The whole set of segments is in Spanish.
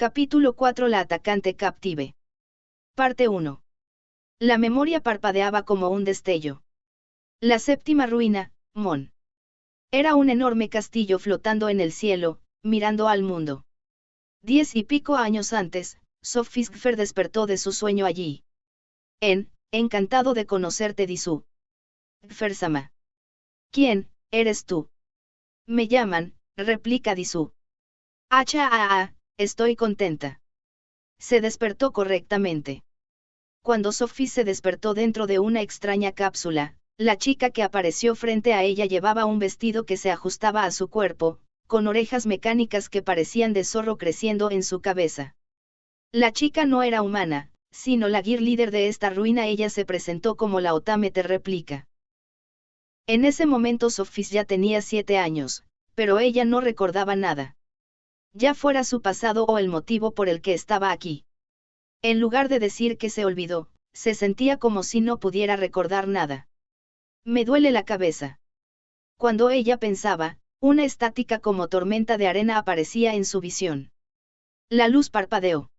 Capítulo 4. La atacante captive. Parte 1. La memoria parpadeaba como un destello. La séptima ruina, Mon. Era un enorme castillo flotando en el cielo, mirando al mundo. 10 y pico años antes, Sofisgfer despertó de su sueño allí. Encantado de conocerte, Disu. Gfer-sama. ¿Quién eres tú? Me llaman, replica Disu. Estoy contenta. Se despertó correctamente. Cuando Sophie se despertó dentro de una extraña cápsula, la chica que apareció frente a ella llevaba un vestido que se ajustaba a su cuerpo, con orejas mecánicas que parecían de zorro creciendo en su cabeza. La chica no era humana, sino la gear líder de esta ruina. Ella se presentó como la Otame Te Replica. En ese momento Sophie ya tenía 7 años, pero ella no recordaba nada. Ya fuera su pasado o el motivo por el que estaba aquí. En lugar de decir que se olvidó, se sentía como si no pudiera recordar nada. Me duele la cabeza. Cuando ella pensaba, una estática como tormenta de arena aparecía en su visión. La luz parpadeó.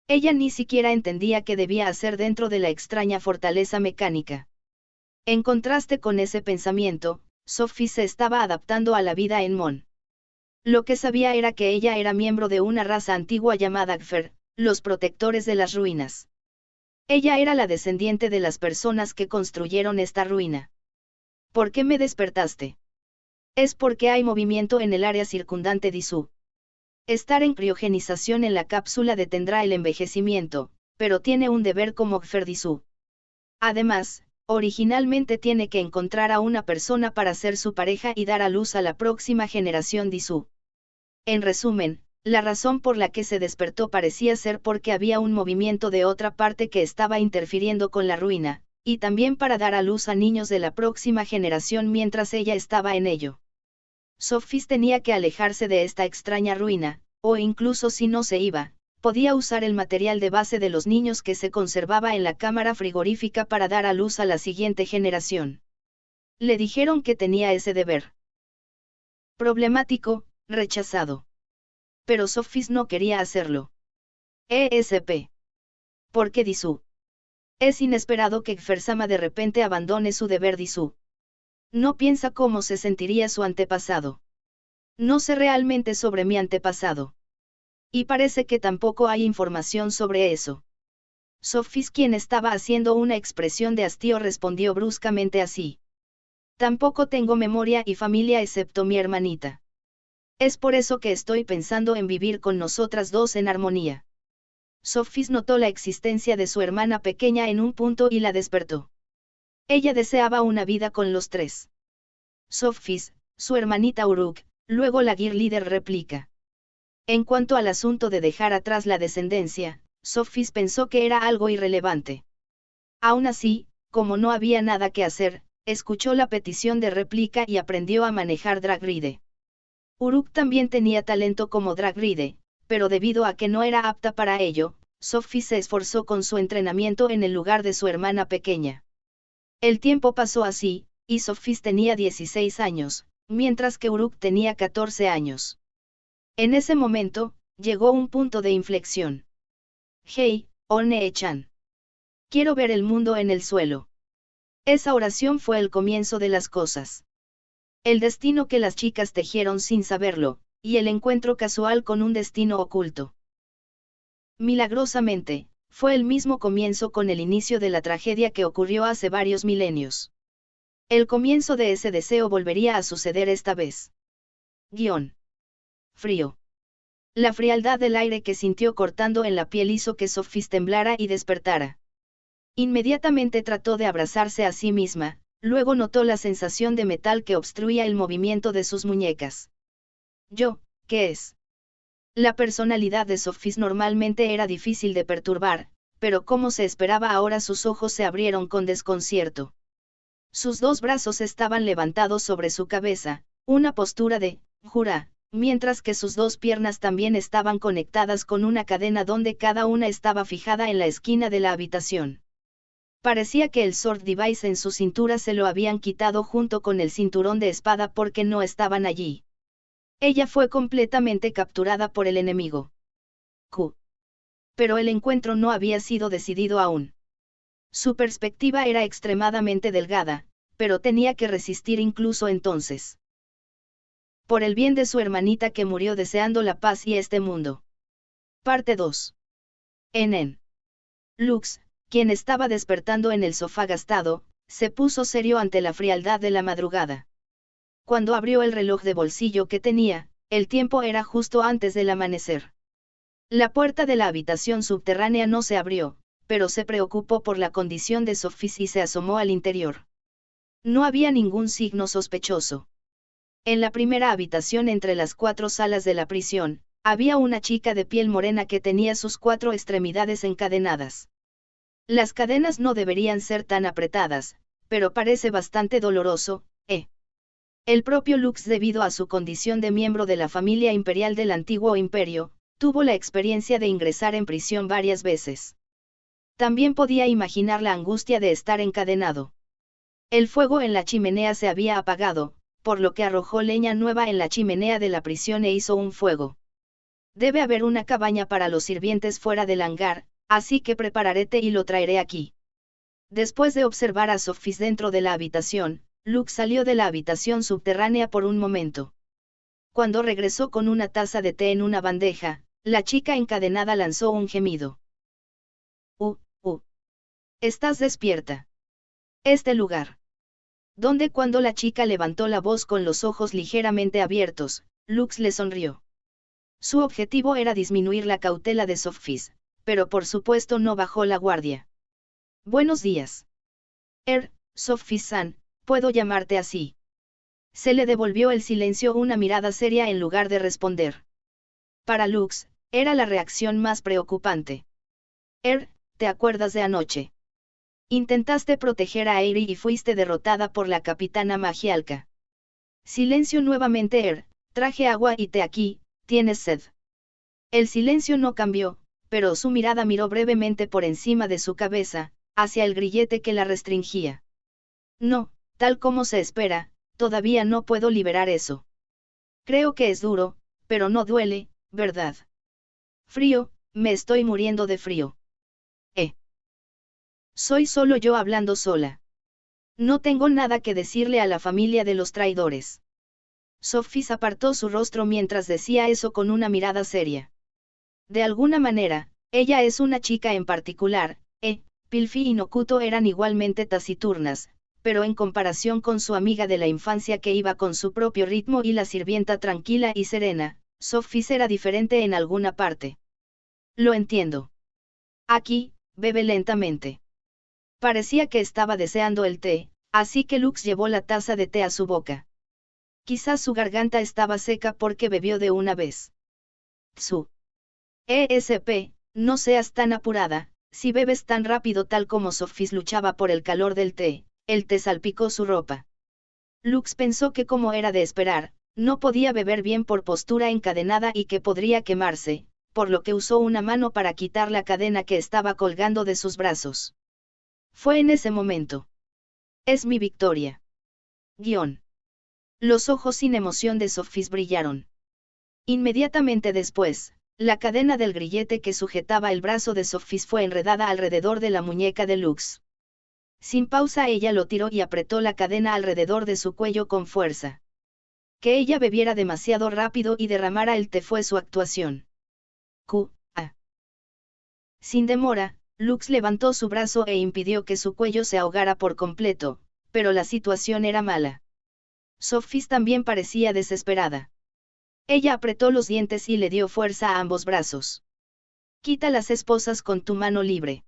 Ella ni siquiera entendía qué debía hacer dentro de la extraña fortaleza mecánica. En contraste con ese pensamiento, Sophie se estaba adaptando a la vida en Mon. Lo que sabía era que ella era miembro de una raza antigua llamada Gfer, los protectores de las ruinas. Ella era la descendiente de las personas que construyeron esta ruina. ¿Por qué me despertaste? Es porque hay movimiento en el área circundante Disu. Estar en criogenización en la cápsula detendrá el envejecimiento, pero tiene un deber como Gfer Disu. Además, originalmente tiene que encontrar a una persona para ser su pareja y dar a luz a la próxima generación Disu. En resumen, la razón por la que se despertó parecía ser porque había un movimiento de otra parte que estaba interfiriendo con la ruina, y también para dar a luz a niños de la próxima generación mientras ella estaba en ello. Sophie tenía que alejarse de esta extraña ruina, o incluso si no se iba, podía usar el material de base de los niños que se conservaba en la cámara frigorífica para dar a luz a la siguiente generación. Le dijeron que tenía ese deber. Problemático, rechazado. Pero Sophie no quería hacerlo. ¿Por qué Disu? Es inesperado que Gfer-sama de repente abandone su deber Disu. No piensa cómo se sentiría su antepasado. No sé realmente sobre mi antepasado. Y parece que tampoco hay información sobre eso. Sophie, quien estaba haciendo una expresión de hastío, respondió bruscamente así. Tampoco tengo memoria y familia excepto mi hermanita. Es por eso que estoy pensando en vivir con nosotras dos en armonía. Sophie notó la existencia de su hermana pequeña en un punto y la despertó. Ella deseaba una vida con los tres. Sophie, su hermanita Uruk, luego la gear líder replica. En cuanto al asunto de dejar atrás la descendencia, Sophie pensó que era algo irrelevante. Aún así, como no había nada que hacer, escuchó la petición de réplica y aprendió a manejar Drag Ride. Uruk también tenía talento como Drag Ride, pero debido a que no era apta para ello, Sophie se esforzó con su entrenamiento en el lugar de su hermana pequeña. El tiempo pasó así, y Sophie tenía 16 años, mientras que Uruk tenía 14 años. En ese momento, llegó un punto de inflexión. Hey, One-chan. Quiero ver el mundo en el suelo. Esa oración fue el comienzo de las cosas. El destino que las chicas tejieron sin saberlo, y el encuentro casual con un destino oculto. Milagrosamente, fue el mismo comienzo con el inicio de la tragedia que ocurrió hace varios milenios. El comienzo de ese deseo volvería a suceder esta vez. Frío. La frialdad del aire que sintió cortando en la piel hizo que Sophie temblara y despertara. Inmediatamente trató de abrazarse a sí misma, luego notó la sensación de metal que obstruía el movimiento de sus muñecas. ¿Qué es? La personalidad de Sophie normalmente era difícil de perturbar, pero como se esperaba ahora sus ojos se abrieron con desconcierto. Sus dos brazos estaban levantados sobre su cabeza, una postura de jura, mientras que sus dos piernas también estaban conectadas con una cadena donde cada una estaba fijada en la esquina de la habitación. Parecía que el sword device en su cintura se lo habían quitado junto con el cinturón de espada porque no estaban allí. Ella fue completamente capturada por el enemigo. Q. Pero el encuentro no había sido decidido aún. Su perspectiva era extremadamente delgada, pero tenía que resistir incluso entonces. Por el bien de su hermanita que murió deseando la paz y este mundo. Parte 2. En. Lux, quien estaba despertando en el sofá gastado, se puso serio ante la frialdad de la madrugada. Cuando abrió el reloj de bolsillo que tenía, el tiempo era justo antes del amanecer. La puerta de la habitación subterránea no se abrió, pero se preocupó por la condición de Sophie y se asomó al interior. No había ningún signo sospechoso. En la primera habitación entre las 4 salas de la prisión, había una chica de piel morena que tenía sus 4 extremidades encadenadas. Las cadenas no deberían ser tan apretadas, pero parece bastante doloroso, ¿eh? El propio Lux, debido a su condición de miembro de la familia imperial del antiguo imperio, tuvo la experiencia de ingresar en prisión varias veces. También podía imaginar la angustia de estar encadenado. El fuego en la chimenea se había apagado, por lo que arrojó leña nueva en la chimenea de la prisión e hizo un fuego. Debe haber una cabaña para los sirvientes fuera del hangar, así que prepararé té y lo traeré aquí. Después de observar a Sophie dentro de la habitación, Lux salió de la habitación subterránea por un momento. Cuando regresó con una taza de té en una bandeja, la chica encadenada lanzó un gemido. Estás despierta. Este lugar. Donde cuando la chica levantó la voz con los ojos ligeramente abiertos, Lux le sonrió. Su objetivo era disminuir la cautela de Sophie, pero por supuesto no bajó la guardia. Buenos días. Sophie-san, ¿puedo llamarte así? Se le devolvió el silencio, una mirada seria en lugar de responder. Para Lux, era la reacción más preocupante. ¿Te acuerdas de anoche? Intentaste proteger a Airi y fuiste derrotada por la capitana Magialka. Silencio nuevamente. Traje agua y té aquí, ¿tienes sed? El silencio no cambió, pero su mirada miró brevemente por encima de su cabeza, hacia el grillete que la restringía. No, tal como se espera, todavía no puedo liberar eso. Creo que es duro, pero no duele, ¿verdad? Frío, me estoy muriendo de frío. Soy solo yo hablando sola. No tengo nada que decirle a la familia de los traidores. Sophie apartó su rostro mientras decía eso con una mirada seria. De alguna manera, ella es una chica en particular, Pilfi y Nokuto eran igualmente taciturnas, pero en comparación con su amiga de la infancia que iba con su propio ritmo y la sirvienta tranquila y serena, Sophie era diferente en alguna parte. Lo entiendo. Aquí, bebe lentamente. Parecía que estaba deseando el té, así que Lux llevó la taza de té a su boca. Quizás su garganta estaba seca porque bebió de una vez. No seas tan apurada, si bebes tan rápido tal como Sophie luchaba por el calor del té, el té salpicó su ropa. Lux pensó que, como era de esperar, no podía beber bien por postura encadenada y que podría quemarse, por lo que usó una mano para quitar la cadena que estaba colgando de sus brazos. Fue en ese momento. Es mi victoria. Los ojos sin emoción de Sophie brillaron. Inmediatamente después, la cadena del grillete que sujetaba el brazo de Sophie fue enredada alrededor de la muñeca de Lux. Sin pausa ella lo tiró y apretó la cadena alrededor de su cuello con fuerza. Que ella bebiera demasiado rápido y derramara el té fue su actuación. Sin demora, Lux levantó su brazo e impidió que su cuello se ahogara por completo, pero la situación era mala. Sophie también parecía desesperada. Ella apretó los dientes y le dio fuerza a ambos brazos. Quita las esposas con tu mano libre.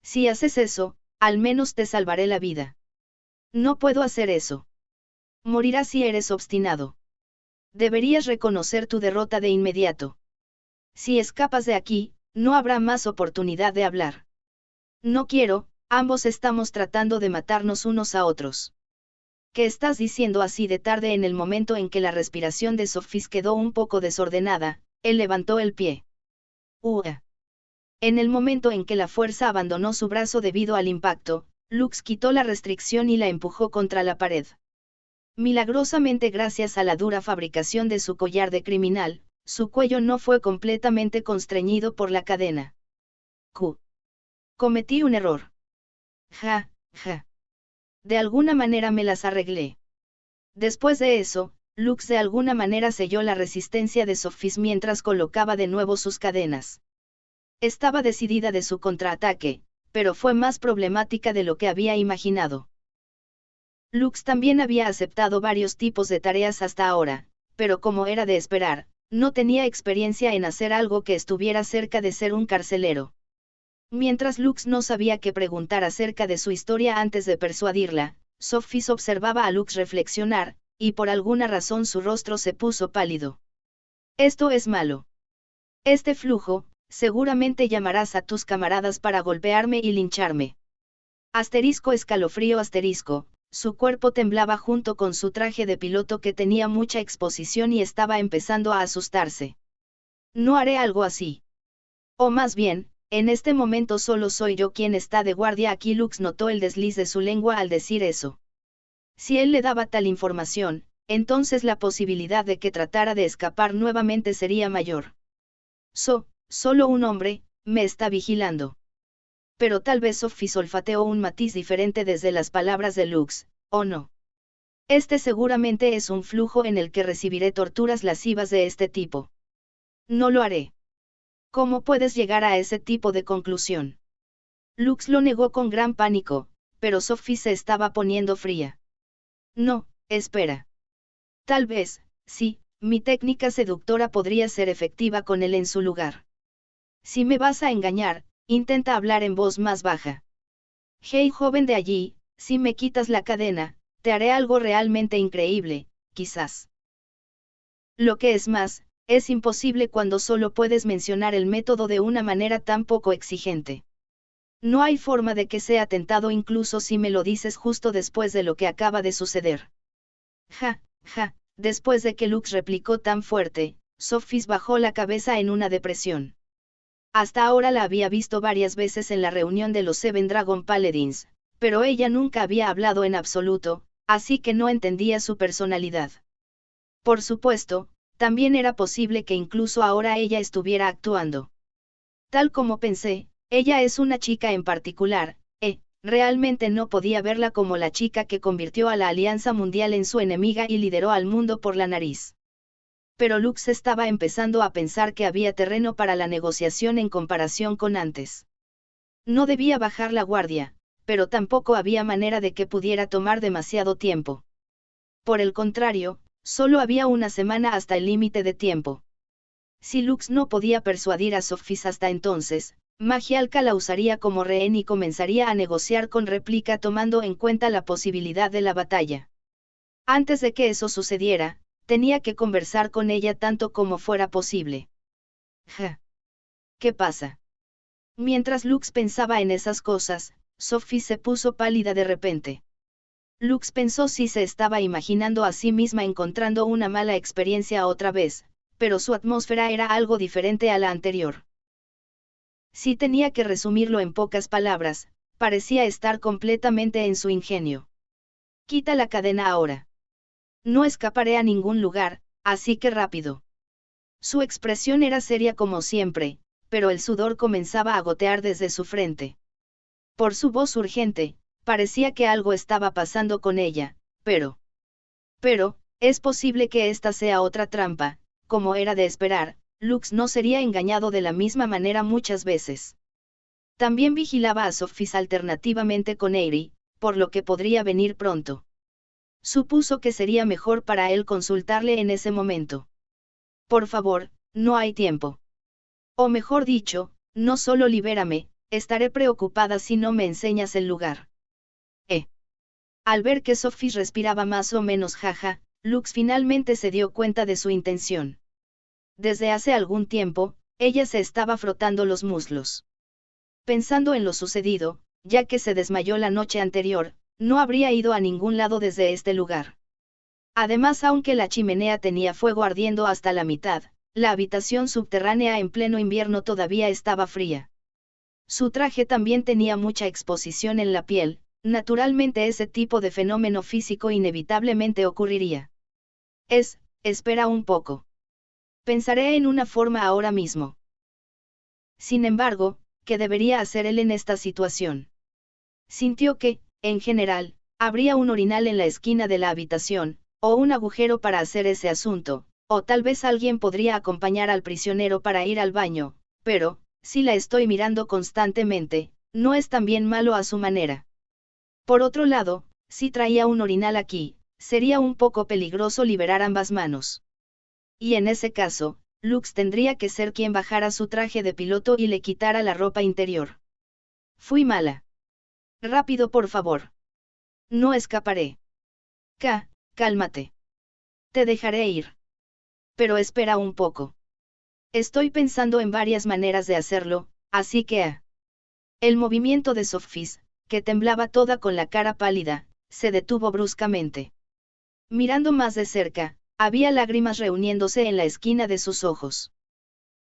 Si haces eso, al menos te salvaré la vida. No puedo hacer eso. Morirás si eres obstinado. Deberías reconocer tu derrota de inmediato. Si escapas de aquí, no habrá más oportunidad de hablar. No quiero, ambos estamos tratando de matarnos unos a otros. ¿Qué estás diciendo así de tarde? En el momento en que la respiración de Sophie quedó un poco desordenada, él levantó el pie. En el momento en que la fuerza abandonó su brazo debido al impacto, Lux quitó la restricción y la empujó contra la pared. Milagrosamente, gracias a la dura fabricación de su collar de criminal, su cuello no fue completamente constreñido por la cadena. Cometí un error. Ja, ja. De alguna manera me las arreglé. Después de eso, Lux de alguna manera selló la resistencia de Sophie mientras colocaba de nuevo sus cadenas. Estaba decidida de su contraataque, pero fue más problemática de lo que había imaginado. Lux también había aceptado varios tipos de tareas hasta ahora, pero como era de esperar, no tenía experiencia en hacer algo que estuviera cerca de ser un carcelero. Mientras Lux no sabía qué preguntar acerca de su historia antes de persuadirla, Sophie observaba a Lux reflexionar, y por alguna razón su rostro se puso pálido. Esto es malo. Este flujo, seguramente llamarás a tus camaradas para golpearme y lincharme. Escalofrío su cuerpo temblaba junto con su traje de piloto que tenía mucha exposición y estaba empezando a asustarse. No haré algo así. O más bien, en este momento solo soy yo quien está de guardia aquí. Lux notó el desliz de su lengua al decir eso. Si él le daba tal información, entonces la posibilidad de que tratara de escapar nuevamente sería mayor. Solo un hombre, me está vigilando. Pero tal vez Sophie olfateó un matiz diferente desde las palabras de Lux, ¿o no? Este seguramente es un flujo en el que recibiré torturas lascivas de este tipo. No lo haré. ¿Cómo puedes llegar a ese tipo de conclusión? Lux lo negó con gran pánico, pero Sophie se estaba poniendo fría. No, espera. Tal vez, sí, mi técnica seductora podría ser efectiva con él en su lugar. Si me vas a engañar, intenta hablar en voz más baja. Hey joven de allí, si me quitas la cadena, te haré algo realmente increíble, quizás. Lo que es más, es imposible cuando solo puedes mencionar el método de una manera tan poco exigente. No hay forma de que sea tentado incluso si me lo dices justo después de lo que acaba de suceder. Ja, ja, después de que Lux replicó tan fuerte, Sophie bajó la cabeza en una depresión. Hasta ahora la había visto varias veces en la reunión de los Seven Dragon Paladins, pero ella nunca había hablado en absoluto, así que no entendía su personalidad. Por supuesto, también era posible que incluso ahora ella estuviera actuando. Tal como pensé, ella es una chica en particular, realmente no podía verla como la chica que convirtió a la Alianza Mundial en su enemiga y lideró al mundo por la nariz. Pero Lux estaba empezando a pensar que había terreno para la negociación en comparación con antes. No debía bajar la guardia, pero tampoco había manera de que pudiera tomar demasiado tiempo. Por el contrario, solo había una semana hasta el límite de tiempo. Si Lux no podía persuadir a Sophie hasta entonces, Magialka la usaría como rehén y comenzaría a negociar con Réplica tomando en cuenta la posibilidad de la batalla. Antes de que eso sucediera, tenía que conversar con ella tanto como fuera posible. Ja. ¿Qué pasa? Mientras Lux pensaba en esas cosas, Sophie se puso pálida de repente. Lux pensó si se estaba imaginando a sí misma encontrando una mala experiencia otra vez, pero su atmósfera era algo diferente a la anterior. Si tenía que resumirlo en pocas palabras, parecía estar completamente en su ingenio. Quita la cadena ahora. No escaparé a ningún lugar, así que rápido. Su expresión era seria como siempre, pero el sudor comenzaba a gotear desde su frente. Por su voz urgente, parecía que algo estaba pasando con ella, pero, es posible que esta sea otra trampa, como era de esperar, Lux no sería engañado de la misma manera muchas veces. También vigilaba a Sophie alternativamente con Eyre, por lo que podría venir pronto. Supuso que sería mejor para él consultarle en ese momento. Por favor, no hay tiempo. O mejor dicho, no solo libérame, estaré preocupada si no me enseñas el lugar. Al ver que Sophie respiraba más o menos jaja, Lux finalmente se dio cuenta de su intención. Desde hace algún tiempo, ella se estaba frotando los muslos. Pensando en lo sucedido, ya que se desmayó la noche anterior, no habría ido a ningún lado desde este lugar. Además, aunque la chimenea tenía fuego ardiendo hasta la mitad, la habitación subterránea en pleno invierno todavía estaba fría. Su traje también tenía mucha exposición en la piel, naturalmente ese tipo de fenómeno físico inevitablemente ocurriría. Espera un poco. Pensaré en una forma ahora mismo. Sin embargo, ¿qué debería hacer él en esta situación? Sintió que, en general, habría un orinal en la esquina de la habitación, o un agujero para hacer ese asunto, o tal vez alguien podría acompañar al prisionero para ir al baño, pero, si la estoy mirando constantemente, no es tan bien malo a su manera. Por otro lado, si traía un orinal aquí, sería un poco peligroso liberar ambas manos. Y en ese caso, Lux tendría que ser quien bajara su traje de piloto y le quitara la ropa interior. Fui mala. Rápido, por favor. No escaparé. Cálmate. Te dejaré ir. Pero espera un poco. Estoy pensando en varias maneras de hacerlo, así que El movimiento de Sophie, que temblaba toda con la cara pálida, se detuvo bruscamente. Mirando más de cerca, había lágrimas reuniéndose en la esquina de sus ojos.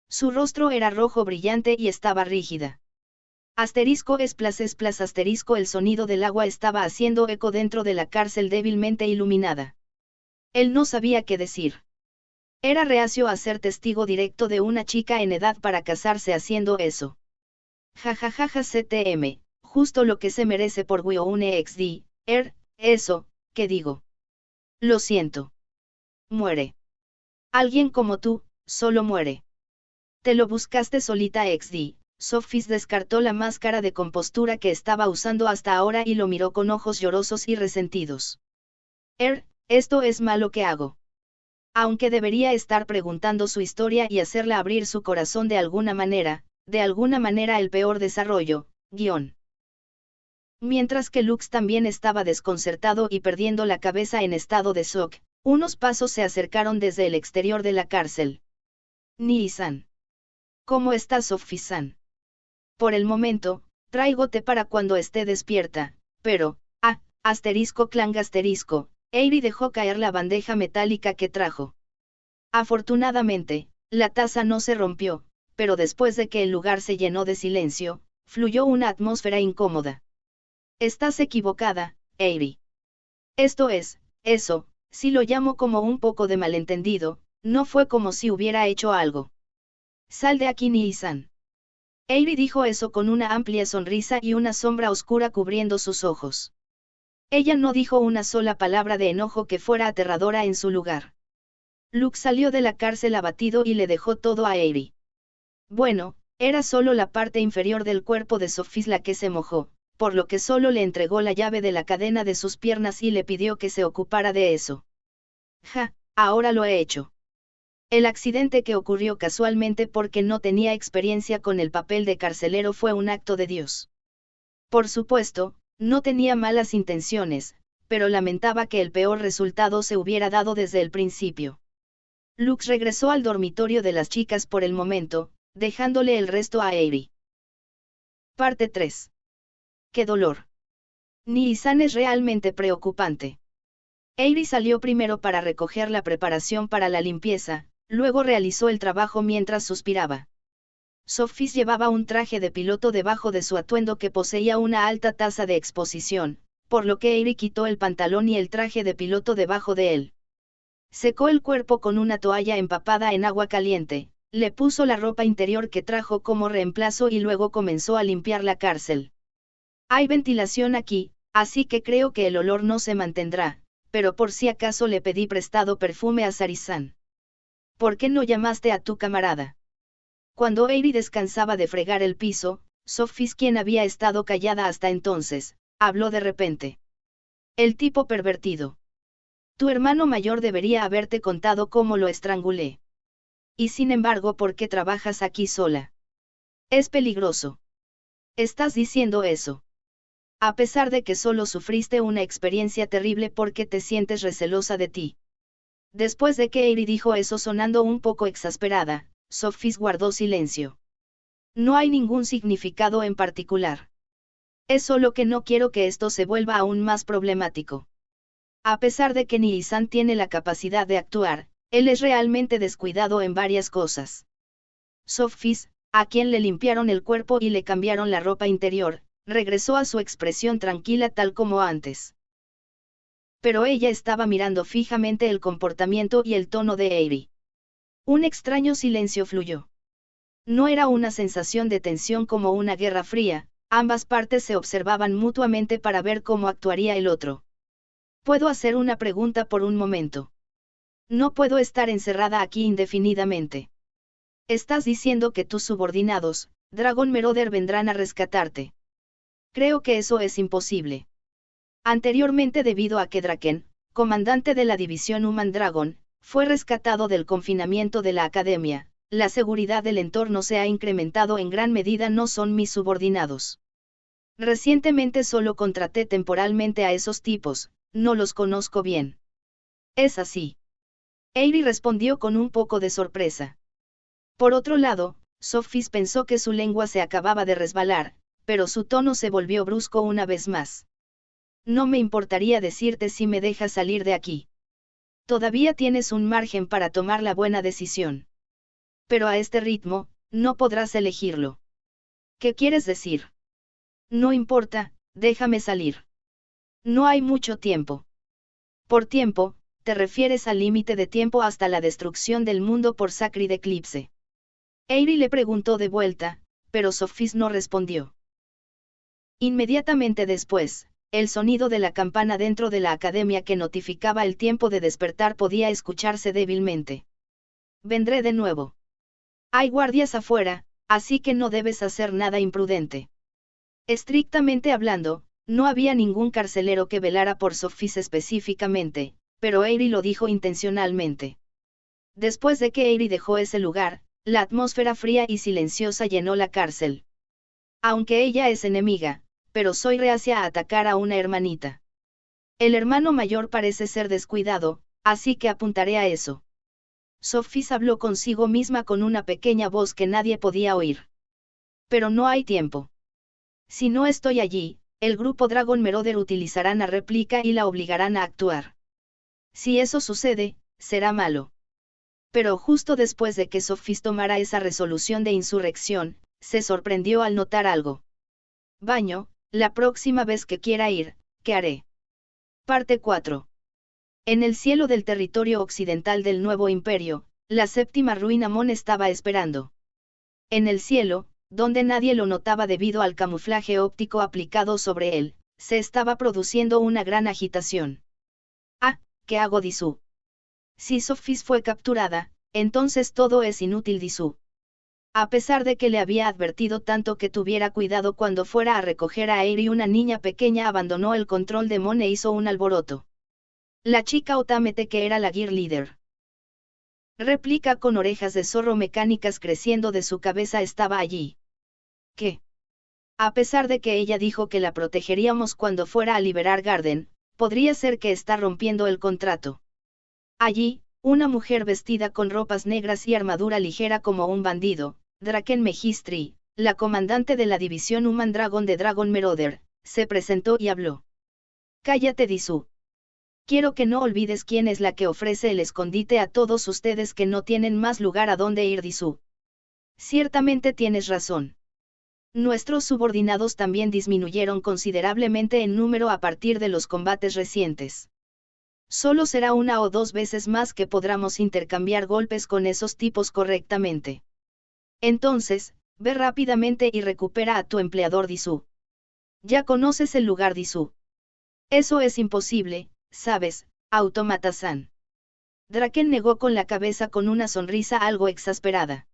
Su rostro era rojo brillante y estaba rígida. Asterisco / asterisco el sonido del agua estaba haciendo eco dentro de la cárcel débilmente iluminada. Él no sabía qué decir. Era reacio a ser testigo directo de una chica en edad para casarse haciendo eso. Jajajaja CTM, justo lo que se merece por Wione XD, eso, ¿qué digo? Lo siento. Muere. Alguien como tú, solo muere. Te lo buscaste solita XD. Sophie descartó la máscara de compostura que estaba usando hasta ahora y lo miró con ojos llorosos y resentidos. Esto es malo que hago. Aunque debería estar preguntando su historia y hacerla abrir su corazón de alguna manera el peor desarrollo, guión. Mientras que Lux también estaba desconcertado y perdiendo la cabeza en estado de shock, unos pasos se acercaron desde el exterior de la cárcel. Nii-san. ¿Cómo estás, Sophie-san? Por el momento, traigo té para cuando esté despierta, pero, clang asterisco, Eiri dejó caer la bandeja metálica que trajo. Afortunadamente, la taza no se rompió, pero después de que el lugar se llenó de silencio, fluyó una atmósfera incómoda. Estás equivocada, Eiri. Esto es, eso, si lo llamo como un poco de malentendido, no fue como si hubiera hecho algo. Sal de aquí, Nii-san. Eiri dijo eso con una amplia sonrisa y una sombra oscura cubriendo sus ojos. Ella no dijo una sola palabra de enojo que fuera aterradora en su lugar. Lux salió de la cárcel abatido y le dejó todo a Eiri. Bueno, era solo la parte inferior del cuerpo de Sophie la que se mojó, por lo que solo le entregó la llave de la cadena de sus piernas y le pidió que se ocupara de eso. Ahora lo he hecho. El accidente que ocurrió casualmente porque no tenía experiencia con el papel de carcelero fue un acto de Dios. Por supuesto, no tenía malas intenciones, pero lamentaba que el peor resultado se hubiera dado desde el principio. Lux regresó al dormitorio de las chicas por el momento, dejándole el resto a Eiri. Parte 3. ¡Qué dolor! Nii-san es realmente preocupante. Eiri salió primero para recoger la preparación para la limpieza, luego realizó el trabajo mientras suspiraba. Sophie llevaba un traje de piloto debajo de su atuendo que poseía una alta tasa de exposición, por lo que Eiri quitó el pantalón y el traje de piloto debajo de él. Secó el cuerpo con una toalla empapada en agua caliente, le puso la ropa interior que trajo como reemplazo y luego comenzó a limpiar la cárcel. Hay ventilación aquí, así que creo que el olor no se mantendrá, pero por si acaso le pedí prestado perfume a Sari-san. ¿Por qué no llamaste a tu camarada? Cuando Eiri descansaba de fregar el piso, Sophie, quien había estado callada hasta entonces, habló de repente. El tipo pervertido. Tu hermano mayor debería haberte contado cómo lo estrangulé. Y sin embargo, ¿por qué trabajas aquí sola? Es peligroso. ¿Estás diciendo eso? A pesar de que solo sufriste una experiencia terrible porque te sientes recelosa de ti. Después de que Eiri dijo eso sonando un poco exasperada, Sophie guardó silencio. No hay ningún significado en particular. Es solo que no quiero que esto se vuelva aún más problemático. A pesar de que Nii-san tiene la capacidad de actuar, él es realmente descuidado en varias cosas. Sophie, a quien le limpiaron el cuerpo y le cambiaron la ropa interior, regresó a su expresión tranquila tal como antes. Pero ella estaba mirando fijamente el comportamiento y el tono de Eiri. Un extraño silencio fluyó. No era una sensación de tensión como una guerra fría, ambas partes se observaban mutuamente para ver cómo actuaría el otro. ¿Puedo hacer una pregunta por un momento? No puedo estar encerrada aquí indefinidamente. Estás diciendo que tus subordinados, Dragon Marauder, vendrán a rescatarte. Creo que eso es imposible. Anteriormente, debido a que Draken, comandante de la división Human Dragon, fue rescatado del confinamiento de la academia, la seguridad del entorno se ha incrementado en gran medida. No son mis subordinados. Recientemente solo contraté temporalmente a esos tipos, no los conozco bien. ¿Es así? Aerie respondió con un poco de sorpresa. Por otro lado, Sophie pensó que su lengua se acababa de resbalar, pero su tono se volvió brusco una vez más. No me importaría decirte si me dejas salir de aquí. Todavía tienes un margen para tomar la buena decisión. Pero a este ritmo, no podrás elegirlo. ¿Qué quieres decir? No importa, déjame salir. No hay mucho tiempo. Por tiempo, te refieres al límite de tiempo hasta la destrucción del mundo por Sacred Eclipse. Aerie le preguntó de vuelta, pero Sophie no respondió. Inmediatamente después, el sonido de la campana dentro de la academia que notificaba el tiempo de despertar podía escucharse débilmente. Vendré de nuevo. Hay guardias afuera, así que no debes hacer nada imprudente. Estrictamente hablando, no había ningún carcelero que velara por Sophie específicamente, pero Aerie lo dijo intencionalmente. Después de que Aerie dejó ese lugar, la atmósfera fría y silenciosa llenó la cárcel. Aunque ella es enemiga, pero soy reacia a atacar a una hermanita. El hermano mayor parece ser descuidado, así que apuntaré a eso. Sophie habló consigo misma con una pequeña voz que nadie podía oír. Pero no hay tiempo. Si no estoy allí, el grupo Dragon Marauder utilizarán la réplica y la obligarán a actuar. Si eso sucede, será malo. Pero justo después de que Sophie tomara esa resolución de insurrección, se sorprendió al notar algo. Baño, la próxima vez que quiera ir, ¿qué haré? Parte 4. En el cielo del territorio occidental del Nuevo Imperio, la séptima ruina Mon estaba esperando. En el cielo, donde nadie lo notaba debido al camuflaje óptico aplicado sobre él, se estaba produciendo una gran agitación. Ah, ¿qué hago, Disu? Si Sophie fue capturada, entonces todo es inútil, Disu. A pesar de que le había advertido tanto que tuviera cuidado cuando fuera a recoger a Aerie, una niña pequeña abandonó el control de Mon e hizo un alboroto. La chica Otamete, que era la Gear Leader. Réplica con orejas de zorro mecánicas creciendo de su cabeza, estaba allí. ¿Qué? A pesar de que ella dijo que la protegeríamos cuando fuera a liberar Garden, podría ser que está rompiendo el contrato. Allí, una mujer vestida con ropas negras y armadura ligera como un bandido, Draken Megistri, la comandante de la división Human Dragon de Dragon Marauder, se presentó y habló. Cállate, Disu. Quiero que no olvides quién es la que ofrece el escondite a todos ustedes que no tienen más lugar a donde ir, Disu. Ciertamente tienes razón. Nuestros subordinados también disminuyeron considerablemente en número a partir de los combates recientes. Solo será una o dos veces más que podamos intercambiar golpes con esos tipos correctamente. Entonces, ve rápidamente y recupera a tu empleador, Disu. Ya conoces el lugar, Disu. Eso es imposible, sabes, Automata-san. Draken negó con la cabeza con una sonrisa algo exasperada.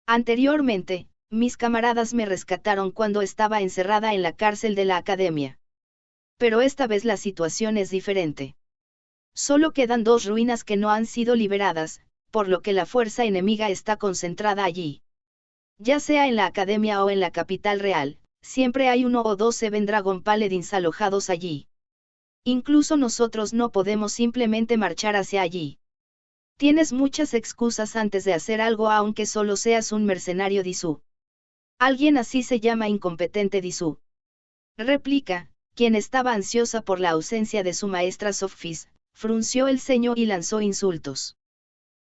Anteriormente, mis camaradas me rescataron cuando estaba encerrada en la cárcel de la academia. Pero esta vez la situación es diferente. Solo quedan 2 ruinas que no han sido liberadas, por lo que la fuerza enemiga está concentrada allí. Ya sea en la academia o en la capital real, siempre hay 1 o 2 Seven Dragon Paladins alojados allí. Incluso nosotros no podemos simplemente marchar hacia allí. Tienes muchas excusas antes de hacer algo, aunque solo seas un mercenario, Disu. Alguien así se llama incompetente, Disu. Réplica, quien estaba ansiosa por la ausencia de su maestra Sophie, frunció el ceño y lanzó insultos.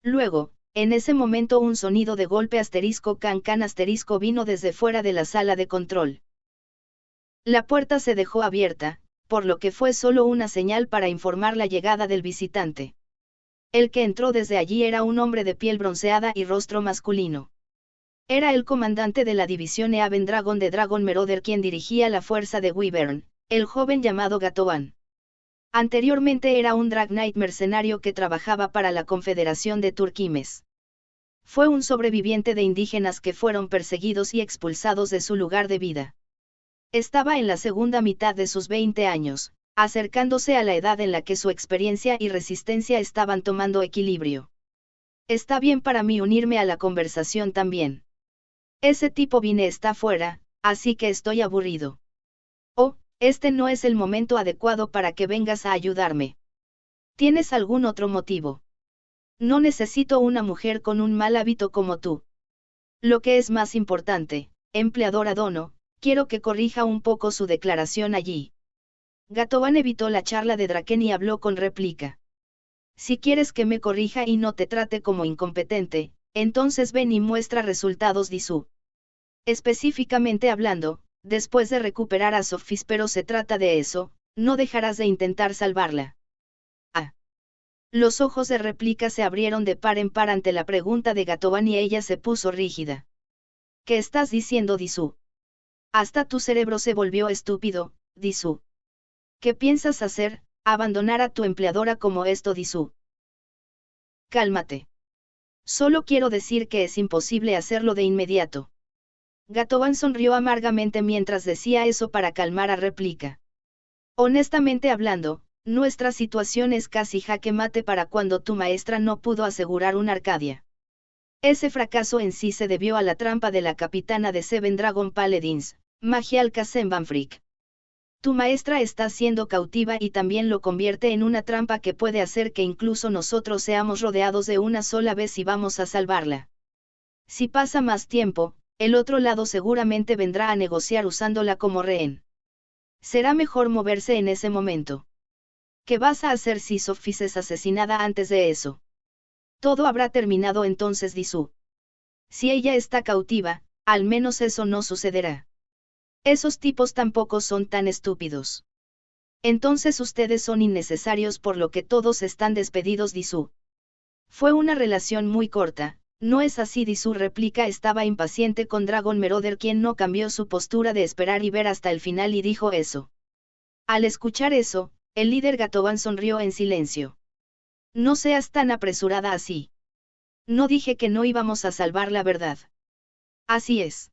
Luego, en ese momento un sonido de golpe *can vino desde fuera de la sala de control. La puerta se dejó abierta, por lo que fue solo una señal para informar la llegada del visitante. El que entró desde allí era un hombre de piel bronceada y rostro masculino. Era el comandante de la división Even Dragon de Dragon Marauder quien dirigía la fuerza de Wyvern, el joven llamado Gatovan. Anteriormente era un Drag Knight mercenario que trabajaba para la Confederación de Turquimes. Fue un sobreviviente de indígenas que fueron perseguidos y expulsados de su lugar de vida. Estaba en la segunda mitad de sus 20 años, acercándose a la edad en la que su experiencia y resistencia estaban tomando equilibrio. Está bien para mí unirme a la conversación también. Ese tipo Vine está fuera, así que estoy aburrido. Oh, este no es el momento adecuado para que vengas a ayudarme. ¿Tienes algún otro motivo? No necesito una mujer con un mal hábito como tú. Lo que es más importante, empleador Adono, quiero que corrija un poco su declaración allí. Gatovan evitó la charla de Draken y habló con réplica. Si quieres que me corrija y no te trate como incompetente, entonces ven y muestra resultados Disu. Específicamente hablando, después de recuperar a Sofis, pero se trata de eso, no dejarás de intentar salvarla. Ah. Los ojos de réplica se abrieron de par en par ante la pregunta de Gatovan y ella se puso rígida. ¿Qué estás diciendo Disu? Hasta tu cerebro se volvió estúpido, Disu. ¿Qué piensas hacer? ¿Abandonar a tu empleadora como esto Disu? Cálmate. Solo quiero decir que es imposible hacerlo de inmediato. Gatovan sonrió amargamente mientras decía eso para calmar a réplica. Honestamente hablando, nuestra situación es casi jaque mate para cuando tu maestra no pudo asegurar un Arcadia. Ese fracaso en sí se debió a la trampa de la capitana de Seven Dragon Paladins, Magial Kazenbanfrik. Tu maestra está siendo cautiva y también lo convierte en una trampa que puede hacer que incluso nosotros seamos rodeados de una sola vez y vamos a salvarla. Si pasa más tiempo, el otro lado seguramente vendrá a negociar usándola como rehén. Será mejor moverse en ese momento. ¿Qué vas a hacer si Sofis es asesinada antes de eso? Todo habrá terminado entonces Disu. Si ella está cautiva, al menos eso no sucederá. Esos tipos tampoco son tan estúpidos. Entonces ustedes son innecesarios por lo que todos están despedidos Disu. Fue una relación muy corta, ¿no es así? Disu réplica estaba impaciente con Dragon Marauder quien no cambió su postura de esperar y ver hasta el final y dijo eso. Al escuchar eso, el líder Gatovan sonrió en silencio. No seas tan apresurada así. No dije que no íbamos a salvar la verdad. Así es.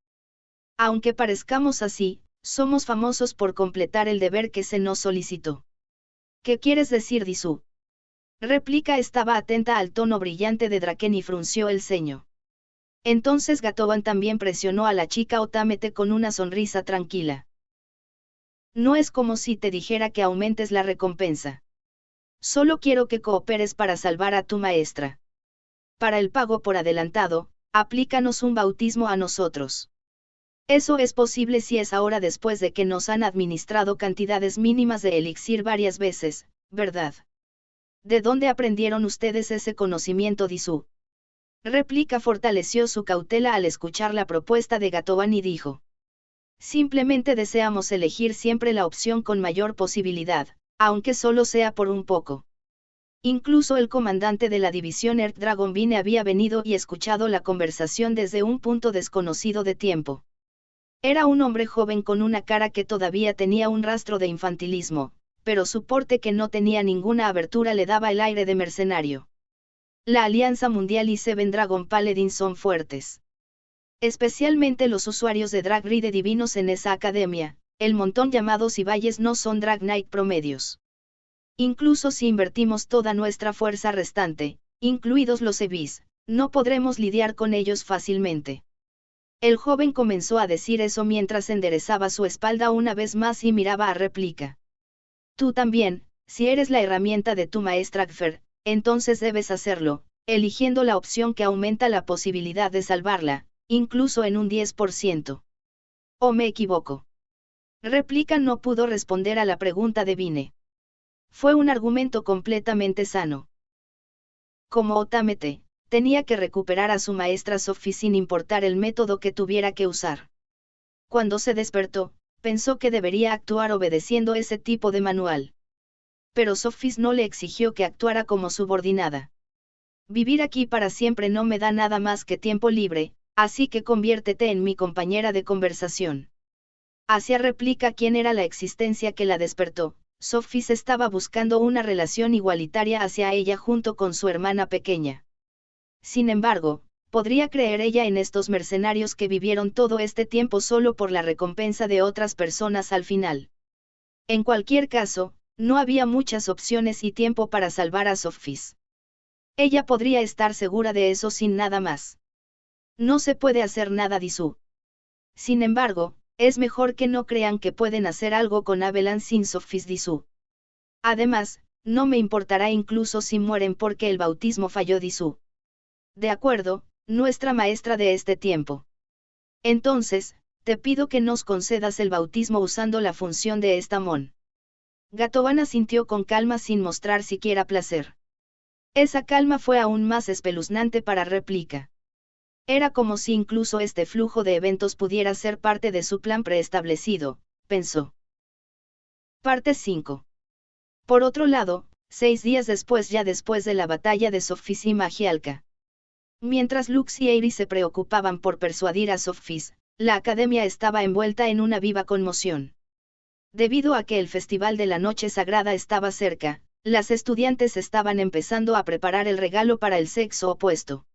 Aunque parezcamos así, somos famosos por completar el deber que se nos solicitó. ¿Qué quieres decir Disu? Réplica estaba atenta al tono brillante de Draken y frunció el ceño. Entonces Gatovan también presionó a la chica Otamete con una sonrisa tranquila. No es como si te dijera que aumentes la recompensa. Solo quiero que cooperes para salvar a tu maestra. Para el pago por adelantado, aplícanos un bautismo a nosotros. Eso es posible si es ahora después de que nos han administrado cantidades mínimas de elixir varias veces, ¿verdad? ¿De dónde aprendieron ustedes ese conocimiento Disu? Réplica fortaleció su cautela al escuchar la propuesta de Gatovan y dijo. Simplemente deseamos elegir siempre la opción con mayor posibilidad, aunque solo sea por un poco. Incluso el comandante de la división Earth Dragon Vine había venido y escuchado la conversación desde un punto desconocido de tiempo. Era un hombre joven con una cara que todavía tenía un rastro de infantilismo, pero su porte que no tenía ninguna abertura le daba el aire de mercenario. La Alianza Mundial y Seven Dragon Paladins son fuertes. Especialmente los usuarios de Drag Ride divinos en esa academia, el montón llamados Ibayes no son Drag Knight promedios. Incluso si invertimos toda nuestra fuerza restante, incluidos los EVIs, no podremos lidiar con ellos fácilmente. El joven comenzó a decir eso mientras enderezaba su espalda una vez más y miraba a réplica. Tú también, si eres la herramienta de tu maestra Gfer, entonces debes hacerlo, eligiendo la opción que aumenta la posibilidad de salvarla, incluso en un 10%. ¿O me equivoco? Réplica no pudo responder a la pregunta de Vine. Fue un argumento completamente sano. Como Otamete, tenía que recuperar a su maestra Sophie sin importar el método que tuviera que usar. Cuando se despertó, pensó que debería actuar obedeciendo ese tipo de manual. Pero Sophie no le exigió que actuara como subordinada. Vivir aquí para siempre no me da nada más que tiempo libre, así que conviértete en mi compañera de conversación. Asia replica quién era la existencia que la despertó. Sophie estaba buscando una relación igualitaria hacia ella junto con su hermana pequeña. Sin embargo, ¿podría creer ella en estos mercenarios que vivieron todo este tiempo solo por la recompensa de otras personas al final? En cualquier caso, no había muchas opciones y tiempo para salvar a Sophie. Ella podría estar segura de eso sin nada más. No se puede hacer nada, Disu. Sin embargo, es mejor que no crean que pueden hacer algo con Abelan sin Sophie, Disu. Además, no me importará incluso si mueren porque el bautismo falló, Disu. De acuerdo, nuestra maestra de este tiempo. Entonces, te pido que nos concedas el bautismo usando la función de estamón. Gatovan asintió con calma sin mostrar siquiera placer. Esa calma fue aún más espeluznante para réplica. Era como si incluso este flujo de eventos pudiera ser parte de su plan preestablecido, pensó. Parte 5. Por otro lado, 6 días después, ya después de la batalla de Sophis y Magialca. Mientras Lux y Eiri se preocupaban por persuadir a Sophis, la academia estaba envuelta en una viva conmoción. Debido a que el Festival de la Noche Sagrada estaba cerca, las estudiantes estaban empezando a preparar el regalo para el sexo opuesto.